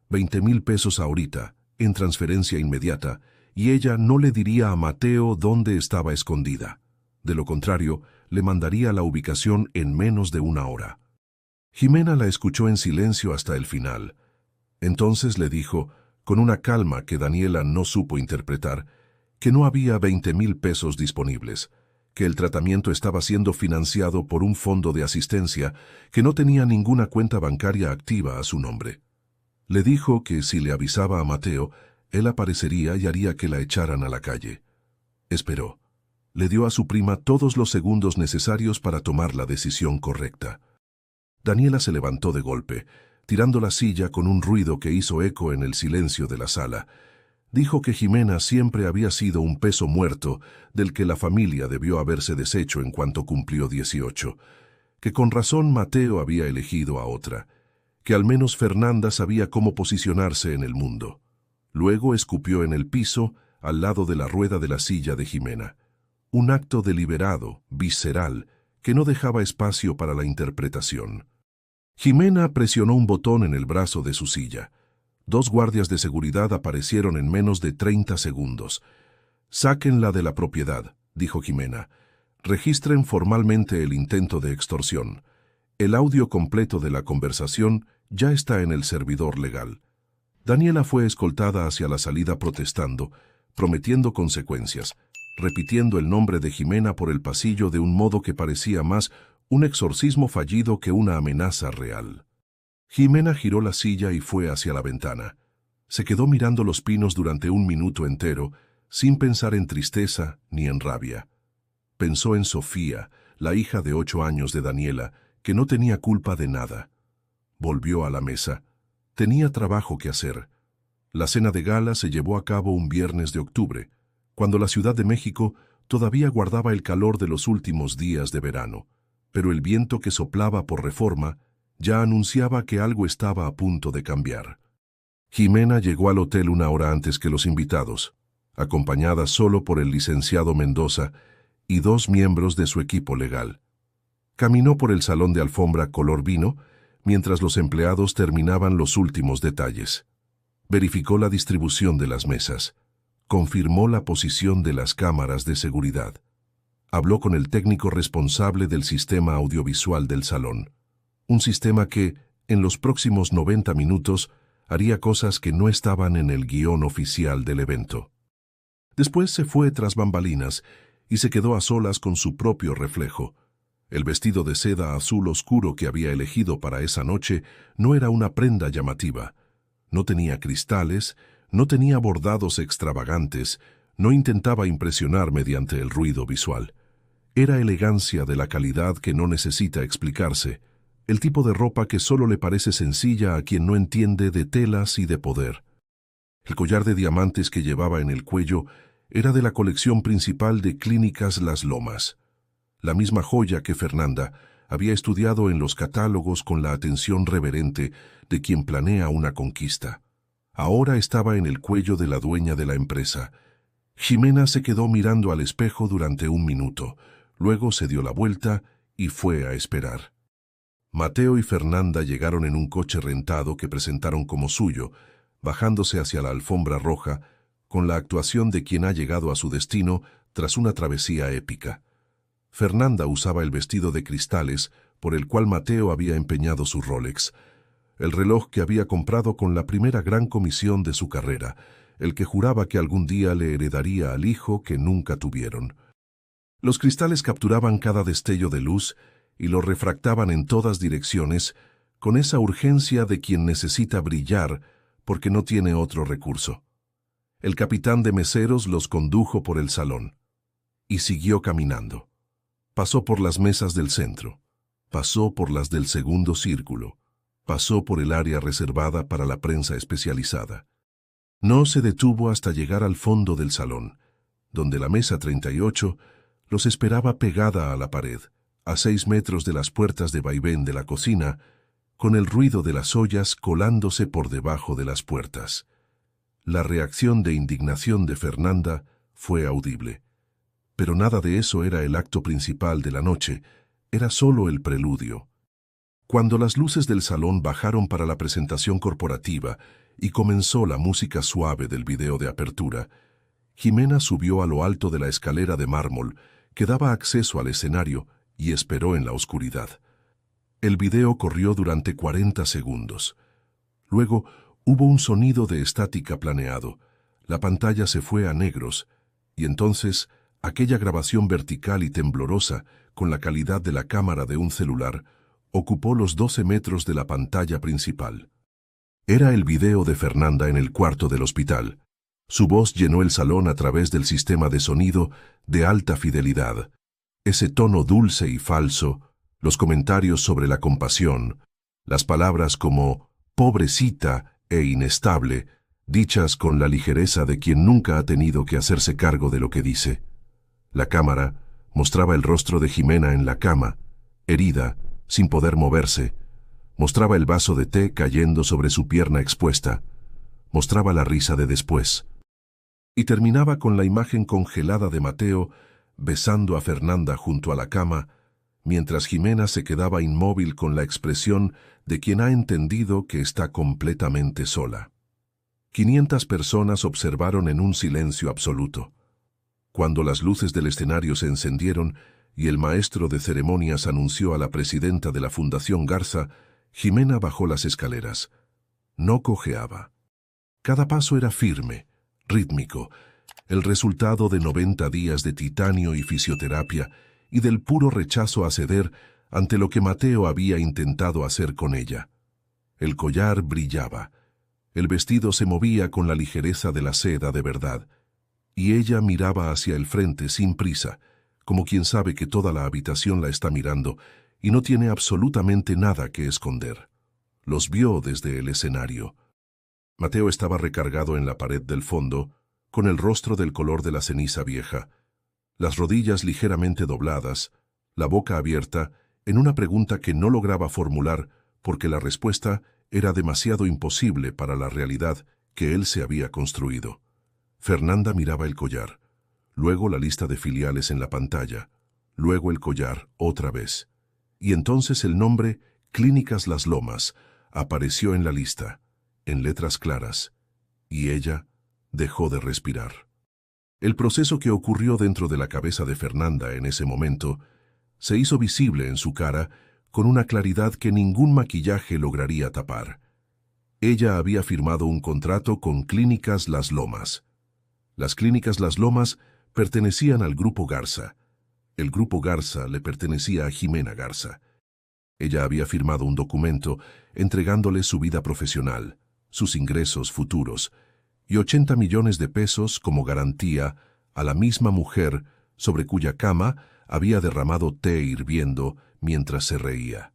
20,000 pesos ahorita, en transferencia inmediata, y ella no le diría a Mateo dónde estaba escondida. De lo contrario, le mandaría la ubicación en menos de 1 hora. Ximena la escuchó en silencio hasta el final. Entonces le dijo, con una calma que Daniela no supo interpretar, que no había 20,000 pesos disponibles, que el tratamiento estaba siendo financiado por un fondo de asistencia que no tenía ninguna cuenta bancaria activa a su nombre. Le dijo que si le avisaba a Mateo, él aparecería y haría que la echaran a la calle. Esperó. Le dio a su prima todos los segundos necesarios para tomar la decisión correcta. Daniela se levantó de golpe, tirando la silla con un ruido que hizo eco en el silencio de la sala. Dijo que Ximena siempre había sido un peso muerto del que la familia debió haberse deshecho en cuanto cumplió 18, que con razón Mateo había elegido a otra, que al menos Fernanda sabía cómo posicionarse en el mundo. Luego escupió en el piso, al lado de la rueda de la silla de Ximena. Un acto deliberado, visceral, que no dejaba espacio para la interpretación. Ximena presionó un botón en el brazo de su silla. 2 guardias de seguridad aparecieron en menos de 30 segundos. «Sáquenla de la propiedad», dijo Ximena. «Registren formalmente el intento de extorsión. El audio completo de la conversación ya está en el servidor legal». Daniela fue escoltada hacia la salida protestando, prometiendo consecuencias, repitiendo el nombre de Ximena por el pasillo de un modo que parecía más un exorcismo fallido que una amenaza real. Ximena giró la silla y fue hacia la ventana. Se quedó mirando los pinos durante 1 minuto entero, sin pensar en tristeza ni en rabia. Pensó en Sofía, la hija de 8 años de Daniela, que no tenía culpa de nada. Volvió a la mesa. Tenía trabajo que hacer. La cena de gala se llevó a cabo un viernes de octubre, cuando la Ciudad de México todavía guardaba el calor de los últimos días de verano, pero el viento que soplaba por Reforma ya anunciaba que algo estaba a punto de cambiar. Jimena llegó al hotel una hora antes que los invitados, acompañada solo por el licenciado Mendoza y 2 miembros de su equipo legal. Caminó por el salón de alfombra color vino mientras los empleados terminaban los últimos detalles. Verificó la distribución de las mesas. Confirmó la posición de las cámaras de seguridad. Habló con el técnico responsable del sistema audiovisual del salón. Un sistema que, en los próximos 90 minutos, haría cosas que no estaban en el guión oficial del evento. Después se fue tras bambalinas y se quedó a solas con su propio reflejo. El vestido de seda azul oscuro que había elegido para esa noche no era una prenda llamativa. No tenía cristales, no tenía bordados extravagantes, no intentaba impresionar mediante el ruido visual. Era elegancia de la calidad que no necesita explicarse, el tipo de ropa que solo le parece sencilla a quien no entiende de telas y de poder. El collar de diamantes que llevaba en el cuello era de la colección principal de Clínicas Las Lomas. La misma joya que Fernanda había estudiado en los catálogos con la atención reverente de quien planea una conquista. Ahora estaba en el cuello de la dueña de la empresa. Jimena se quedó mirando al espejo durante 1 minuto, luego se dio la vuelta y fue a esperar. Mateo y Fernanda llegaron en un coche rentado que presentaron como suyo, bajándose hacia la alfombra roja, con la actuación de quien ha llegado a su destino tras una travesía épica. Fernanda usaba el vestido de cristales por el cual Mateo había empeñado su Rolex, el reloj que había comprado con la primera gran comisión de su carrera, el que juraba que algún día le heredaría al hijo que nunca tuvieron. Los cristales capturaban cada destello de luz y lo refractaban en todas direcciones con esa urgencia de quien necesita brillar porque no tiene otro recurso. El capitán de meseros los condujo por el salón y siguió caminando. Pasó por las mesas del centro, pasó por las del segundo círculo, pasó por el área reservada para la prensa especializada. No se detuvo hasta llegar al fondo del salón, donde la mesa 38 los esperaba pegada a la pared, a 6 metros de las puertas de vaivén de la cocina, con el ruido de las ollas colándose por debajo de las puertas. La reacción de indignación de Fernanda fue audible. Pero nada de eso era el acto principal de la noche, era solo el preludio. Cuando las luces del salón bajaron para la presentación corporativa y comenzó la música suave del video de apertura, Jimena subió a lo alto de la escalera de mármol que daba acceso al escenario y esperó en la oscuridad. El video corrió durante 40 segundos. Luego hubo un sonido de estática planeado, la pantalla se fue a negros, y entonces aquella grabación vertical y temblorosa, con la calidad de la cámara de un celular, ocupó los 12 metros de la pantalla principal. Era el video de Fernanda en el cuarto del hospital. Su voz llenó el salón a través del sistema de sonido de alta fidelidad. Ese tono dulce y falso, los comentarios sobre la compasión, las palabras como pobrecita e inestable, dichas con la ligereza de quien nunca ha tenido que hacerse cargo de lo que dice. La cámara mostraba el rostro de Jimena en la cama, herida, sin poder moverse. Mostraba el vaso de té cayendo sobre su pierna expuesta. Mostraba la risa de después. Y terminaba con la imagen congelada de Mateo besando a Fernanda junto a la cama, mientras Jimena se quedaba inmóvil con la expresión de quien ha entendido que está completamente sola. 500 personas observaron en un silencio absoluto. Cuando las luces del escenario se encendieron y el maestro de ceremonias anunció a la presidenta de la Fundación Garza, Jimena bajó las escaleras. No cojeaba. Cada paso era firme, rítmico, el resultado de 90 días de titanio y fisioterapia y del puro rechazo a ceder ante lo que Mateo había intentado hacer con ella. El collar brillaba, el vestido se movía con la ligereza de la seda de verdad, y ella miraba hacia el frente sin prisa, como quien sabe que toda la habitación la está mirando y no tiene absolutamente nada que esconder. Los vio desde el escenario. Mateo estaba recargado en la pared del fondo, con el rostro del color de la ceniza vieja, las rodillas ligeramente dobladas, la boca abierta, en una pregunta que no lograba formular porque la respuesta era demasiado imposible para la realidad que él se había construido. Fernanda miraba el collar, luego la lista de filiales en la pantalla, luego el collar otra vez. Y entonces el nombre Clínicas Las Lomas apareció en la lista, en letras claras, y ella dejó de respirar. El proceso que ocurrió dentro de la cabeza de Fernanda en ese momento se hizo visible en su cara con una claridad que ningún maquillaje lograría tapar. Ella había firmado un contrato con Clínicas Las Lomas. Las Clínicas Las Lomas pertenecían al Grupo Garza. El Grupo Garza le pertenecía a Jimena Garza. Ella había firmado un documento entregándole su vida profesional, sus ingresos futuros, y 80 millones de pesos como garantía a la misma mujer sobre cuya cama había derramado té hirviendo mientras se reía.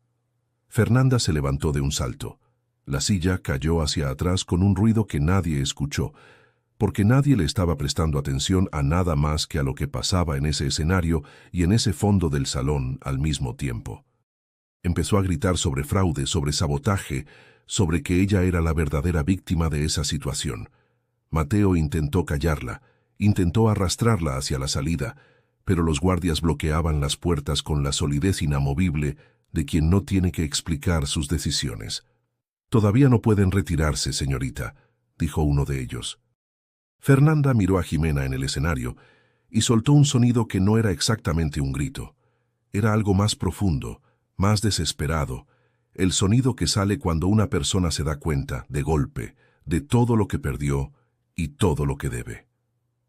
Fernanda se levantó de un salto. La silla cayó hacia atrás con un ruido que nadie escuchó, porque nadie le estaba prestando atención a nada más que a lo que pasaba en ese escenario y en ese fondo del salón al mismo tiempo. Empezó a gritar sobre fraude, sobre sabotaje, sobre que ella era la verdadera víctima de esa situación. Mateo intentó callarla, intentó arrastrarla hacia la salida, pero los guardias bloqueaban las puertas con la solidez inamovible de quien no tiene que explicar sus decisiones. «Todavía no pueden retirarse, señorita», dijo uno de ellos. Fernanda miró a Jimena en el escenario y soltó un sonido que no era exactamente un grito. Era algo más profundo, más desesperado, el sonido que sale cuando una persona se da cuenta, de golpe, de todo lo que perdió y todo lo que debe.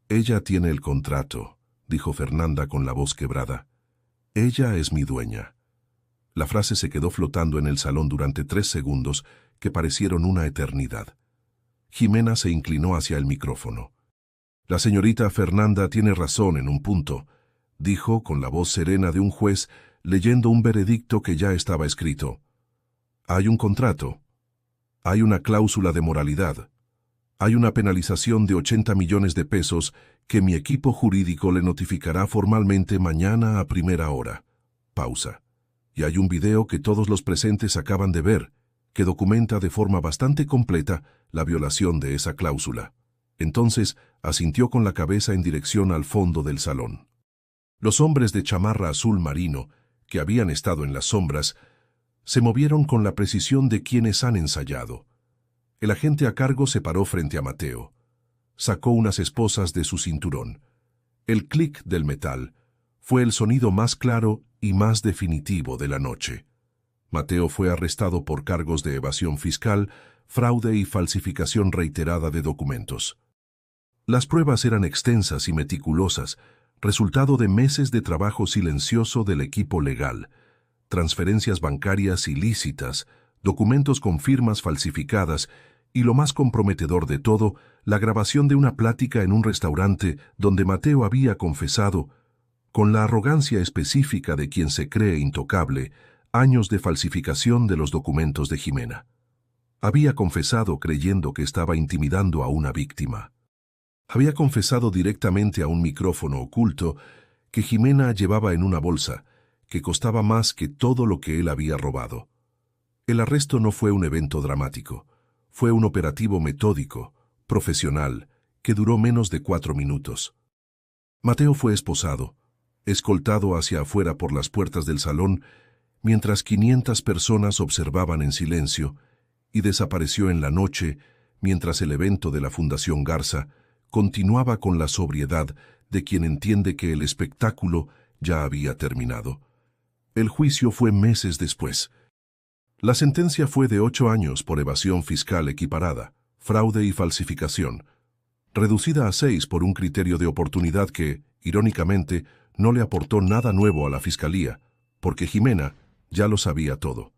«Ella tiene el contrato», dijo Fernanda con la voz quebrada. «Ella es mi dueña». La frase se quedó flotando en el salón durante 3 segundos que parecieron una eternidad. Jimena se inclinó hacia el micrófono. «La señorita Fernanda tiene razón en un punto», dijo con la voz serena de un juez leyendo un veredicto que ya estaba escrito. «Hay un contrato. Hay una cláusula de moralidad. Hay una penalización de 80 millones de pesos que mi equipo jurídico le notificará formalmente mañana a primera hora». Pausa. «Y hay un video que todos los presentes acaban de ver, que documenta de forma bastante completa la violación de esa cláusula». Entonces asintió con la cabeza en dirección al fondo del salón. Los hombres de chamarra azul marino, que habían estado en las sombras, se movieron con la precisión de quienes han ensayado. El agente a cargo se paró frente a Mateo. Sacó unas esposas de su cinturón. El clic del metal fue el sonido más claro y más definitivo de la noche. Mateo fue arrestado por cargos de evasión fiscal, fraude y falsificación reiterada de documentos. Las pruebas eran extensas y meticulosas, resultado de meses de trabajo silencioso del equipo legal, transferencias bancarias ilícitas, documentos con firmas falsificadas y, lo más comprometedor de todo, la grabación de una plática en un restaurante donde Mateo había confesado, con la arrogancia específica de quien se cree intocable, años de falsificación de los documentos de Jimena. Había confesado creyendo que estaba intimidando a una víctima. Había confesado directamente a un micrófono oculto que Jimena llevaba en una bolsa, que costaba más que todo lo que él había robado. El arresto no fue un evento dramático, fue un operativo metódico, profesional, que duró menos de 4 minutos. Mateo fue esposado, escoltado hacia afuera por las puertas del salón, mientras 500 personas observaban en silencio, y desapareció en la noche, mientras el evento de la Fundación Garza continuaba con la sobriedad de quien entiende que el espectáculo ya había terminado. El juicio fue meses después. La sentencia fue de 8 años por evasión fiscal equiparada, fraude y falsificación, reducida a 6 por un criterio de oportunidad que, irónicamente, no le aportó nada nuevo a la fiscalía, porque Jimena ya lo sabía todo.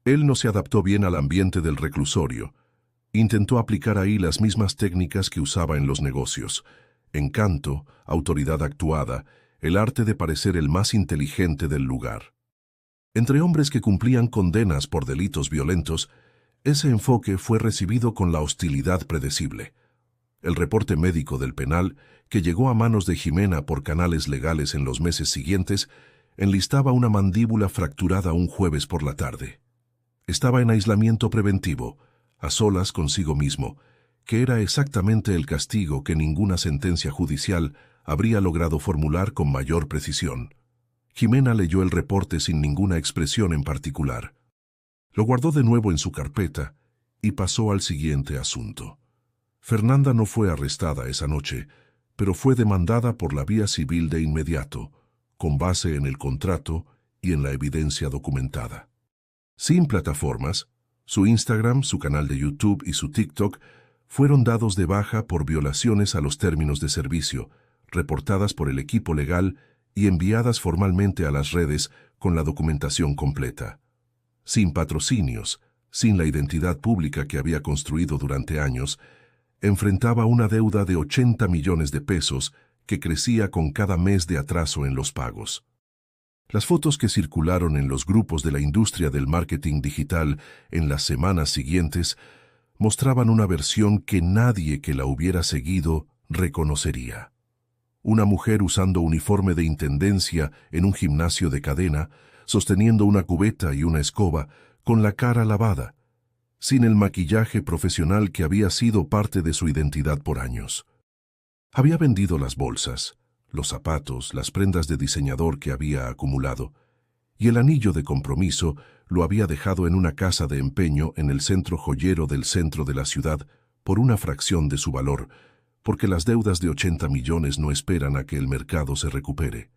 Él no se adaptó bien al ambiente del reclusorio. Intentó aplicar ahí las mismas técnicas que usaba en los negocios: encanto, autoridad actuada, el arte de parecer el más inteligente del lugar. Entre hombres que cumplían condenas por delitos violentos, ese enfoque fue recibido con la hostilidad predecible. El reporte médico del penal, que llegó a manos de Ximena por canales legales en los meses siguientes, enlistaba una mandíbula fracturada un jueves por la tarde. Estaba en aislamiento preventivo, a solas consigo mismo, que era exactamente el castigo que ninguna sentencia judicial habría logrado formular con mayor precisión. Ximena leyó el reporte sin ninguna expresión en particular. Lo guardó de nuevo en su carpeta y pasó al siguiente asunto. Fernanda no fue arrestada esa noche, pero fue demandada por la vía civil de inmediato, con base en el contrato y en la evidencia documentada. Sin plataformas, su Instagram, su canal de YouTube y su TikTok fueron dados de baja por violaciones a los términos de servicio, reportadas por el equipo legal y enviadas formalmente a las redes con la documentación completa. Sin patrocinios, sin la identidad pública que había construido durante años, enfrentaba una deuda de 80 millones de pesos que crecía con cada mes de atraso en los pagos. Las fotos que circularon en los grupos de la industria del marketing digital en las semanas siguientes mostraban una versión que nadie que la hubiera seguido reconocería. Una mujer usando uniforme de intendencia en un gimnasio de cadena, sosteniendo una cubeta y una escoba, con la cara lavada, sin el maquillaje profesional que había sido parte de su identidad por años. Había vendido las bolsas, los zapatos, las prendas de diseñador que había acumulado, y el anillo de compromiso lo había dejado en una casa de empeño en el centro joyero del centro de la ciudad por una fracción de su valor, porque las deudas de 80 millones no esperan a que el mercado se recupere.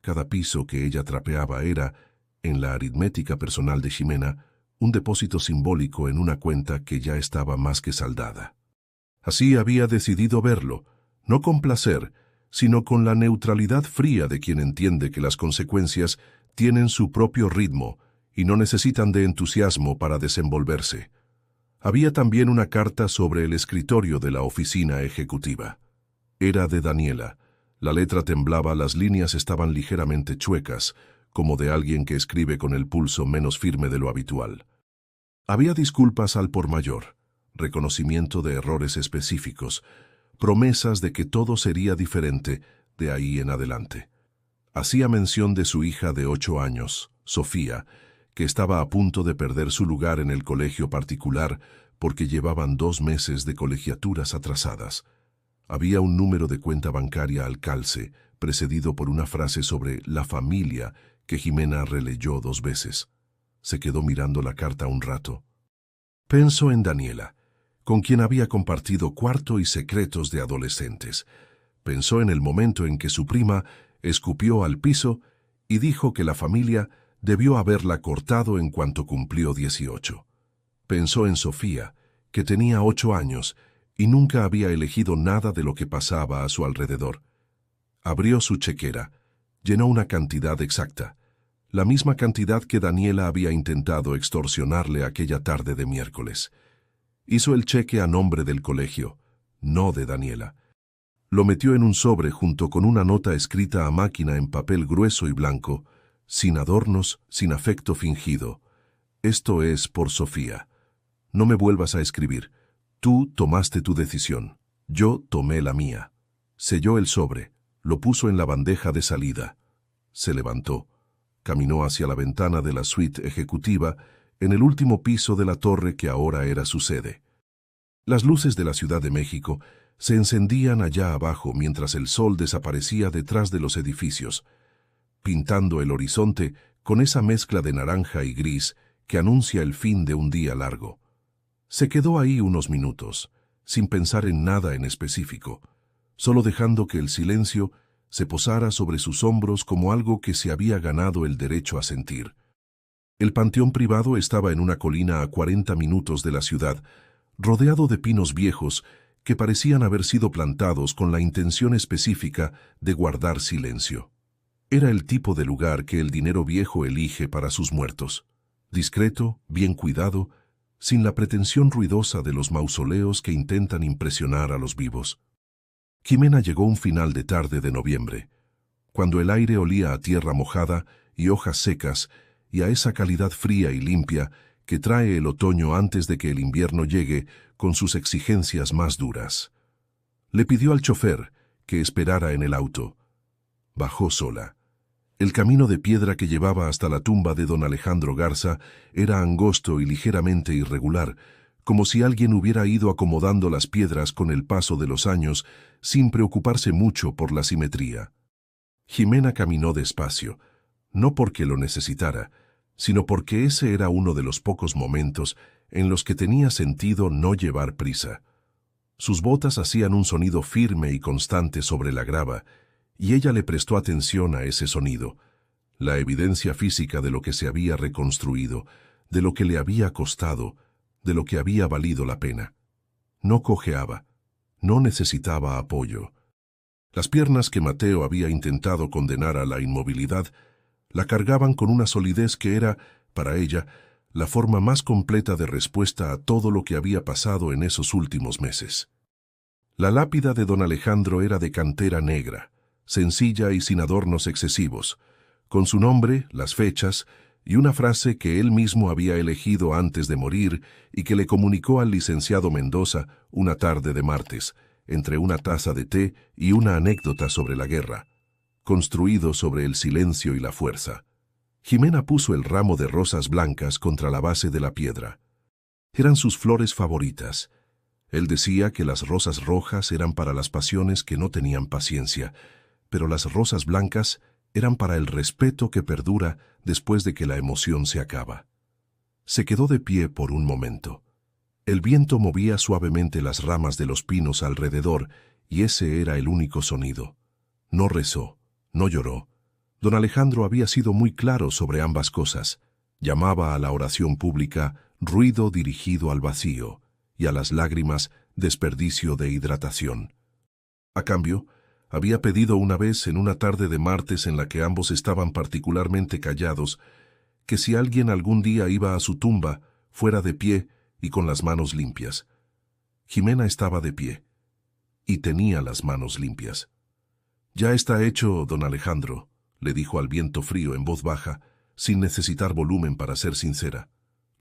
Cada piso que ella trapeaba era, en la aritmética personal de Ximena, un depósito simbólico en una cuenta que ya estaba más que saldada. Así había decidido verlo, no con placer, sino con la neutralidad fría de quien entiende que las consecuencias tienen su propio ritmo y no necesitan de entusiasmo para desenvolverse. Había también una carta sobre el escritorio de la oficina ejecutiva. Era de Daniela. La letra temblaba, las líneas estaban ligeramente chuecas, como de alguien que escribe con el pulso menos firme de lo habitual. Había disculpas al por mayor, reconocimiento de errores específicos, promesas de que todo sería diferente de ahí en adelante. Hacía mención de su hija de 8 años, Sofía, que estaba a punto de perder su lugar en el colegio particular porque llevaban 2 meses de colegiaturas atrasadas. Había un número de cuenta bancaria al calce, precedido por una frase sobre la familia que Ximena releyó 2 veces. Se quedó mirando la carta un rato. Pensó en Daniela, con quien había compartido cuarto y secretos de adolescentes. Pensó en el momento en que su prima escupió al piso y dijo que la familia debió haberla cortado en cuanto cumplió 18. Pensó en Sofía, que tenía 8 años y nunca había elegido nada de lo que pasaba a su alrededor. Abrió su chequera, llenó una cantidad exacta, la misma cantidad que Daniela había intentado extorsionarle aquella tarde de miércoles. Hizo el cheque a nombre del colegio, no de Daniela. Lo metió en un sobre junto con una nota escrita a máquina en papel grueso y blanco, sin adornos, sin afecto fingido. Esto es por Sofía. No me vuelvas a escribir. Tú tomaste tu decisión. Yo tomé la mía. Selló el sobre, lo puso en la bandeja de salida. Se levantó. Caminó hacia la ventana de la suite ejecutiva en el último piso de la torre que ahora era su sede. Las luces de la Ciudad de México se encendían allá abajo mientras el sol desaparecía detrás de los edificios, pintando el horizonte con esa mezcla de naranja y gris que anuncia el fin de un día largo. Se quedó ahí unos minutos, sin pensar en nada en específico, solo dejando que el silencio se posara sobre sus hombros como algo que se había ganado el derecho a sentir. El panteón privado estaba en una colina a 40 minutos de la ciudad, rodeado de pinos viejos que parecían haber sido plantados con la intención específica de guardar silencio. Era el tipo de lugar que el dinero viejo elige para sus muertos. Discreto, bien cuidado, sin la pretensión ruidosa de los mausoleos que intentan impresionar a los vivos. Ximena llegó un final de tarde de noviembre, cuando el aire olía a tierra mojada y hojas secas, y a esa calidad fría y limpia que trae el otoño antes de que el invierno llegue con sus exigencias más duras. Le pidió al chofer que esperara en el auto. Bajó sola. El camino de piedra que llevaba hasta la tumba de don Alejandro Garza era angosto y ligeramente irregular, como si alguien hubiera ido acomodando las piedras con el paso de los años sin preocuparse mucho por la simetría. Jimena caminó despacio, no porque lo necesitara, sino porque ese era uno de los pocos momentos en los que tenía sentido no llevar prisa. Sus botas hacían un sonido firme y constante sobre la grava, y ella le prestó atención a ese sonido, la evidencia física de lo que se había reconstruido, de lo que le había costado, de lo que había valido la pena. No cojeaba, no necesitaba apoyo. Las piernas que Mateo había intentado condenar a la inmovilidad la cargaban con una solidez que era, para ella, la forma más completa de respuesta a todo lo que había pasado en esos últimos meses. La lápida de don Alejandro era de cantera negra, sencilla y sin adornos excesivos, con su nombre, las fechas y una frase que él mismo había elegido antes de morir y que le comunicó al licenciado Mendoza una tarde de martes, entre una taza de té y una anécdota sobre la guerra, construido sobre el silencio y la fuerza. Jimena puso el ramo de rosas blancas contra la base de la piedra. Eran sus flores favoritas. Él decía que las rosas rojas eran para las pasiones que no tenían paciencia, pero las rosas blancas eran para el respeto que perdura después de que la emoción se acaba. Se quedó de pie por un momento. El viento movía suavemente las ramas de los pinos alrededor, y ese era el único sonido. No rezó, no lloró. Don Alejandro había sido muy claro sobre ambas cosas. Llamaba a la oración pública ruido dirigido al vacío, y a las lágrimas desperdicio de hidratación. A cambio, había pedido una vez en una tarde de martes en la que ambos estaban particularmente callados, que si alguien algún día iba a su tumba, fuera de pie y con las manos limpias. Jimena estaba de pie, y tenía las manos limpias. «Ya está hecho, don Alejandro», le dijo al viento frío en voz baja, sin necesitar volumen para ser sincera.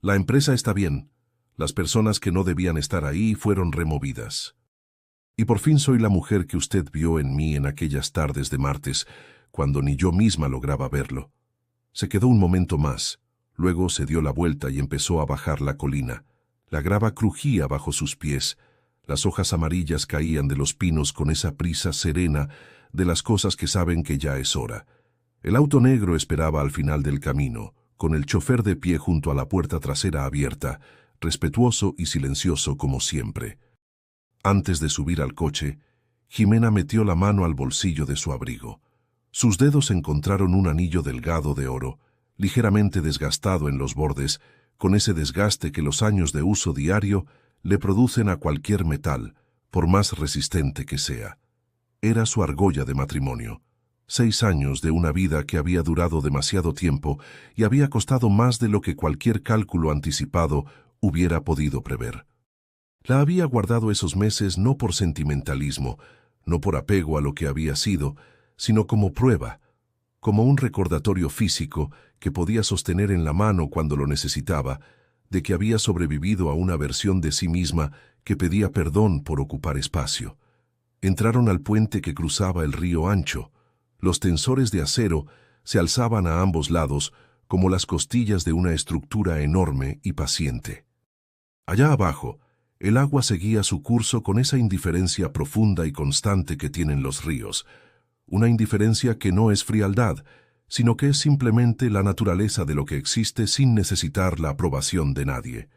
«La empresa está bien. Las personas que no debían estar ahí fueron removidas. Y por fin soy la mujer que usted vio en mí en aquellas tardes de martes, cuando ni yo misma lograba verlo». Se quedó un momento más, luego se dio la vuelta y empezó a bajar la colina. La grava crujía bajo sus pies, las hojas amarillas caían de los pinos con esa prisa serena de las cosas que saben que ya es hora. El auto negro esperaba al final del camino, con el chofer de pie junto a la puerta trasera abierta, respetuoso y silencioso como siempre. Antes de subir al coche, Jimena metió la mano al bolsillo de su abrigo. Sus dedos encontraron un anillo delgado de oro, ligeramente desgastado en los bordes, con ese desgaste que los años de uso diario le producen a cualquier metal, por más resistente que sea. Era su argolla de matrimonio. 6 años de una vida que había durado demasiado tiempo y había costado más de lo que cualquier cálculo anticipado hubiera podido prever. La había guardado esos meses no por sentimentalismo, no por apego a lo que había sido, sino como prueba, como un recordatorio físico que podía sostener en la mano cuando lo necesitaba, de que había sobrevivido a una versión de sí misma que pedía perdón por ocupar espacio. Entraron al puente que cruzaba el río Ancho. Los tensores de acero se alzaban a ambos lados como las costillas de una estructura enorme y paciente. Allá abajo, el agua seguía su curso con esa indiferencia profunda y constante que tienen los ríos, una indiferencia que no es frialdad, sino que es simplemente la naturaleza de lo que existe sin necesitar la aprobación de nadie.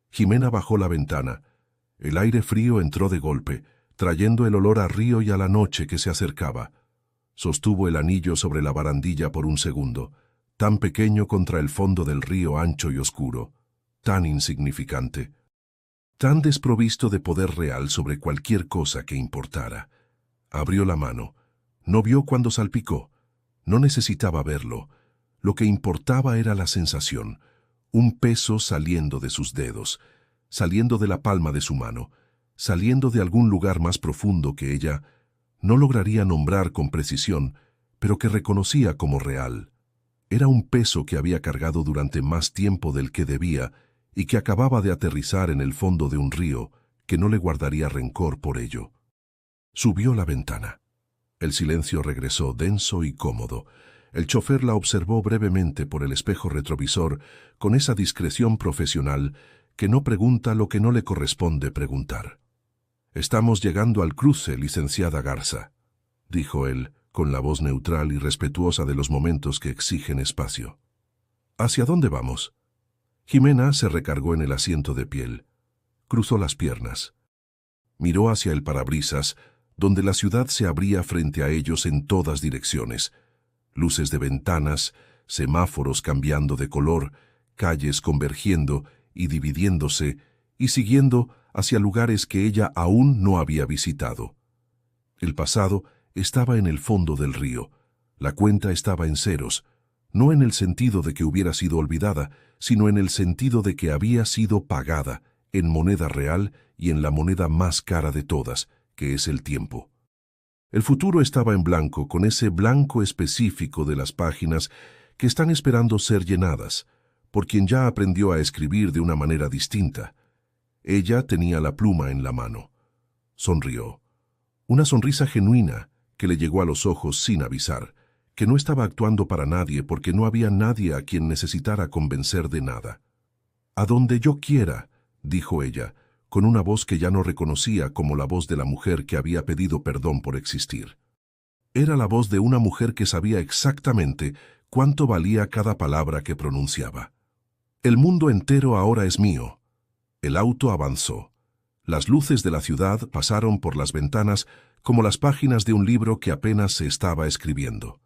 Jimena bajó la ventana. El aire frío entró de golpe, trayendo el olor a río y a la noche que se acercaba. Sostuvo el anillo sobre la barandilla por un segundo, tan pequeño contra el fondo del río ancho y oscuro, tan insignificante, tan desprovisto de poder real sobre cualquier cosa que importara. Abrió la mano. No vio cuando salpicó. No necesitaba verlo. Lo que importaba era la sensación, un peso saliendo de sus dedos, saliendo de la palma de su mano, saliendo de algún lugar más profundo que ella no lograría nombrar con precisión, pero que reconocía como real. Era un peso que había cargado durante más tiempo del que debía y que acababa de aterrizar en el fondo de un río que no le guardaría rencor por ello. Subió la ventana. El silencio regresó denso y cómodo. El chofer la observó brevemente por el espejo retrovisor con esa discreción profesional que no pregunta lo que no le corresponde preguntar. «Estamos llegando al cruce, licenciada Garza», dijo él, con la voz neutral y respetuosa de los momentos que exigen espacio. «¿Hacia dónde vamos?» Jimena se recargó en el asiento de piel. Cruzó las piernas. Miró hacia el parabrisas, donde la ciudad se abría frente a ellos en todas direcciones. Luces de ventanas, semáforos cambiando de color, calles convergiendo y dividiéndose y siguiendo hacia lugares que ella aún no había visitado. El pasado estaba en el fondo del río. La cuenta estaba en ceros, no en el sentido de que hubiera sido olvidada, sino en el sentido de que había sido pagada en moneda real y en la moneda más cara de todas, que es el tiempo. El futuro estaba en blanco, con ese blanco específico de las páginas que están esperando ser llenadas, por quien ya aprendió a escribir de una manera distinta. Ella tenía la pluma en la mano. Sonrió. Una sonrisa genuina que le llegó a los ojos sin avisar, que no estaba actuando para nadie porque no había nadie a quien necesitara convencer de nada. «A donde yo quiera», dijo ella, con una voz que ya no reconocía como la voz de la mujer que había pedido perdón por existir. Era la voz de una mujer que sabía exactamente cuánto valía cada palabra que pronunciaba. «El mundo entero ahora es mío». El auto avanzó. Las luces de la ciudad pasaron por las ventanas como las páginas de un libro que apenas se estaba escribiendo.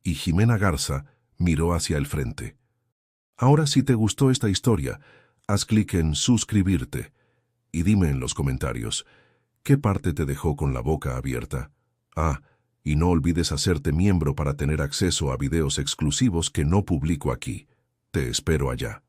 Y Jimena Garza miró hacia el frente. Ahora, si te gustó esta historia, haz clic en suscribirte y dime en los comentarios, ¿qué parte te dejó con la boca abierta? Y no olvides hacerte miembro para tener acceso a videos exclusivos que no publico aquí. Te espero allá.